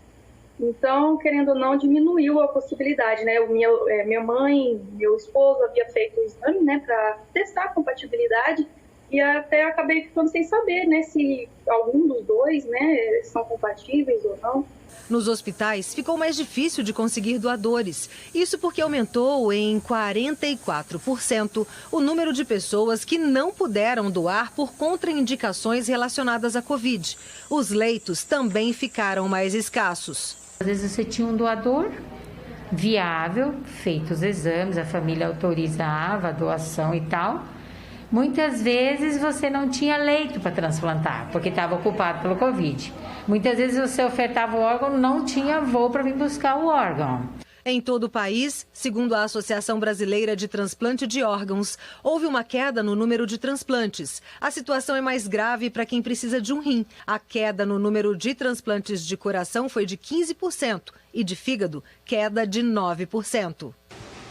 Então, querendo ou não, diminuiu a possibilidade, né? Minha mãe, meu esposo havia feito o exame, né, para testar a compatibilidade e até acabei ficando sem saber, né, se algum dos dois, né, são compatíveis ou não. Nos hospitais, ficou mais difícil de conseguir doadores. Isso porque aumentou em 44% o número de pessoas que não puderam doar por contraindicações relacionadas à Covid. Os leitos também ficaram mais escassos. Às vezes você tinha um doador viável, feito os exames, a família autorizava a doação e tal. Muitas vezes você não tinha leito para transplantar, porque estava ocupado pelo Covid. Muitas vezes você ofertava o órgão, não tinha voo para vir buscar o órgão. Em todo o país, segundo a Associação Brasileira de Transplante de Órgãos, houve uma queda no número de transplantes. A situação é mais grave para quem precisa de um rim. A queda no número de transplantes de coração foi de 15% e de fígado, queda de 9%.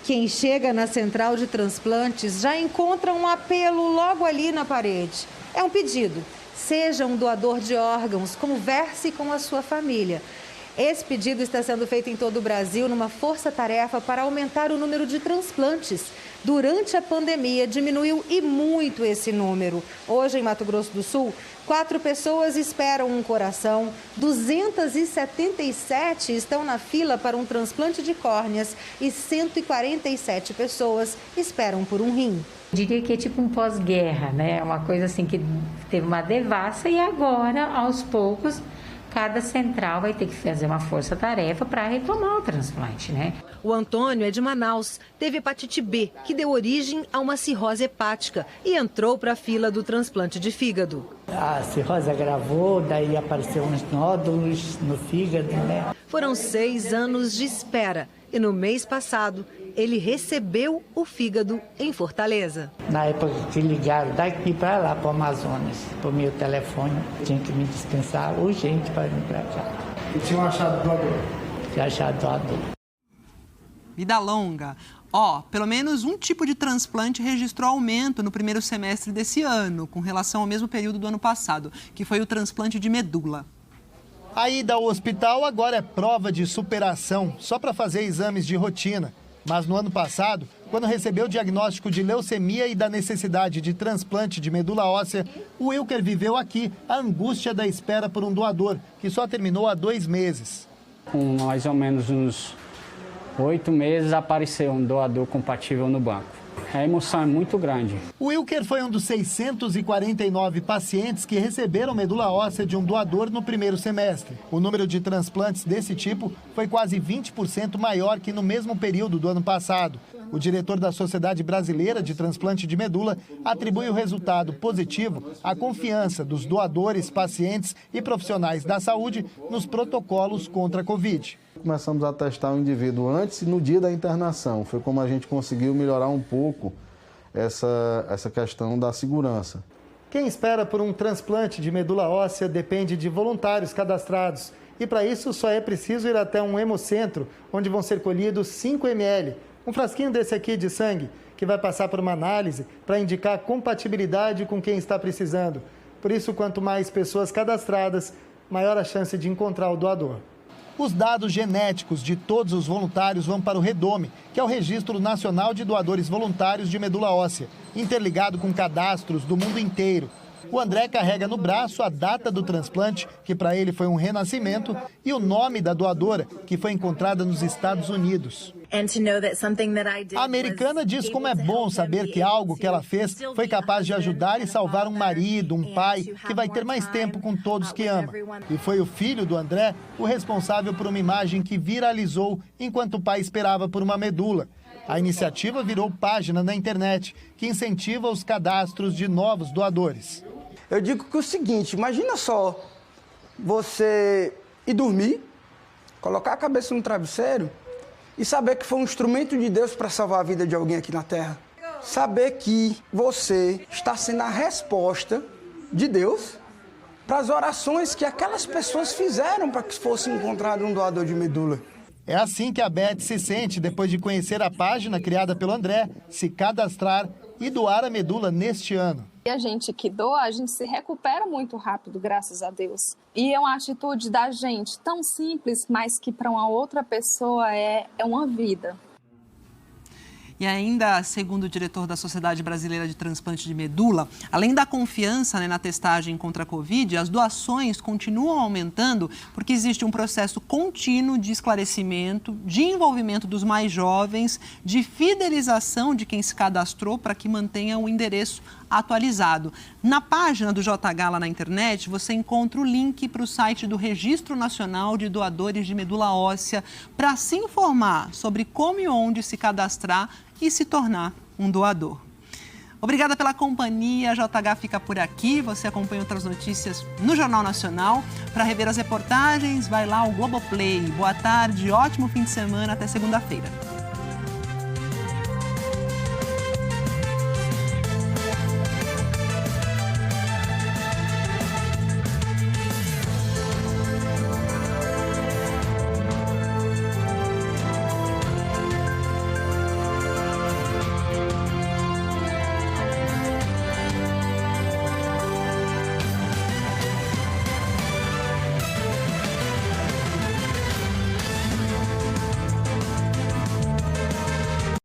Quem chega na central de transplantes já encontra um apelo logo ali na parede. É um pedido. Seja um doador de órgãos, converse com a sua família. Esse pedido está sendo feito em todo o Brasil numa força-tarefa para aumentar o número de transplantes. Durante a pandemia, diminuiu e muito esse número. Hoje, em Mato Grosso do Sul, 4 pessoas esperam um coração, 277 estão na fila para um transplante de córneas e 147 pessoas esperam por um rim. Diria que é tipo um pós-guerra, né? Uma coisa assim que teve uma devassa e agora, aos poucos, cada central vai ter que fazer uma força-tarefa para retomar o transplante, né? O Antônio é de Manaus, teve hepatite B, que deu origem a uma cirrose hepática e entrou para a fila do transplante de fígado. A cirrose agravou, daí apareceram uns nódulos no fígado, né? Foram 6 anos de espera e no mês passado ele recebeu o fígado em Fortaleza. Na época que ligaram daqui para lá, para o Amazonas, para o meu telefone, tinha que me dispensar urgente para vir para cá. E tinham achado doador? Tinha achado doador. Vida longa. Pelo menos um tipo de transplante registrou aumento no primeiro semestre desse ano, com relação ao mesmo período do ano passado, que foi o transplante de medula. A ida ao hospital agora é prova de superação, só para fazer exames de rotina. Mas no ano passado, quando recebeu o diagnóstico de leucemia e da necessidade de transplante de medula óssea, o Wilker viveu aqui a angústia da espera por um doador, que só terminou há 2 meses. Com mais ou menos uns 8 meses apareceu um doador compatível no banco. A emoção é muito grande. O Wilker foi um dos 649 pacientes que receberam medula óssea de um doador no primeiro semestre. O número de transplantes desse tipo foi quase 20% maior que no mesmo período do ano passado. O diretor da Sociedade Brasileira de Transplante de Medula atribui o resultado positivo à confiança dos doadores, pacientes e profissionais da saúde nos protocolos contra a Covid. Começamos a testar o indivíduo antes e no dia da internação. Foi como a gente conseguiu melhorar um pouco essa questão da segurança. Quem espera por um transplante de medula óssea depende de voluntários cadastrados. E para isso só é preciso ir até um hemocentro, onde vão ser colhidos 5 ml. Um frasquinho desse aqui de sangue, que vai passar por uma análise para indicar compatibilidade com quem está precisando. Por isso, quanto mais pessoas cadastradas, maior a chance de encontrar o doador. Os dados genéticos de todos os voluntários vão para o REDOME, que é o Registro Nacional de Doadores Voluntários de Medula Óssea, interligado com cadastros do mundo inteiro. O André carrega no braço a data do transplante, que para ele foi um renascimento, e o nome da doadora, que foi encontrada nos Estados Unidos. A americana diz como é bom saber que algo que ela fez foi capaz de ajudar e salvar um marido, um pai, que vai ter mais tempo com todos que ama. E foi o filho do André o responsável por uma imagem que viralizou enquanto o pai esperava por uma medula. A iniciativa virou página na internet, que incentiva os cadastros de novos doadores. Eu digo que é o seguinte, imagina só você ir dormir, colocar a cabeça no travesseiro e saber que foi um instrumento de Deus para salvar a vida de alguém aqui na Terra. Saber que você está sendo a resposta de Deus para as orações que aquelas pessoas fizeram para que fosse encontrado um doador de medula. É assim que a Beth se sente depois de conhecer a página criada pelo André, se cadastrar e doar a medula neste ano. E a gente que doa, a gente se recupera muito rápido, graças a Deus. E é uma atitude da gente tão simples, mas que para uma outra pessoa é uma vida. E ainda, segundo o diretor da Sociedade Brasileira de Transplante de Medula, além da confiança na testagem contra a Covid, as doações continuam aumentando porque existe um processo contínuo de esclarecimento, de envolvimento dos mais jovens, de fidelização de quem se cadastrou para que mantenha o endereço atualizado. Na página do JH lá na internet, você encontra o link para o site do Registro Nacional de Doadores de Medula Óssea para se informar sobre como e onde se cadastrar e se tornar um doador. Obrigada pela companhia, JH fica por aqui. Você acompanha outras notícias no Jornal Nacional. Para rever as reportagens, vai lá ao Globoplay. Boa tarde, ótimo fim de semana, até segunda-feira.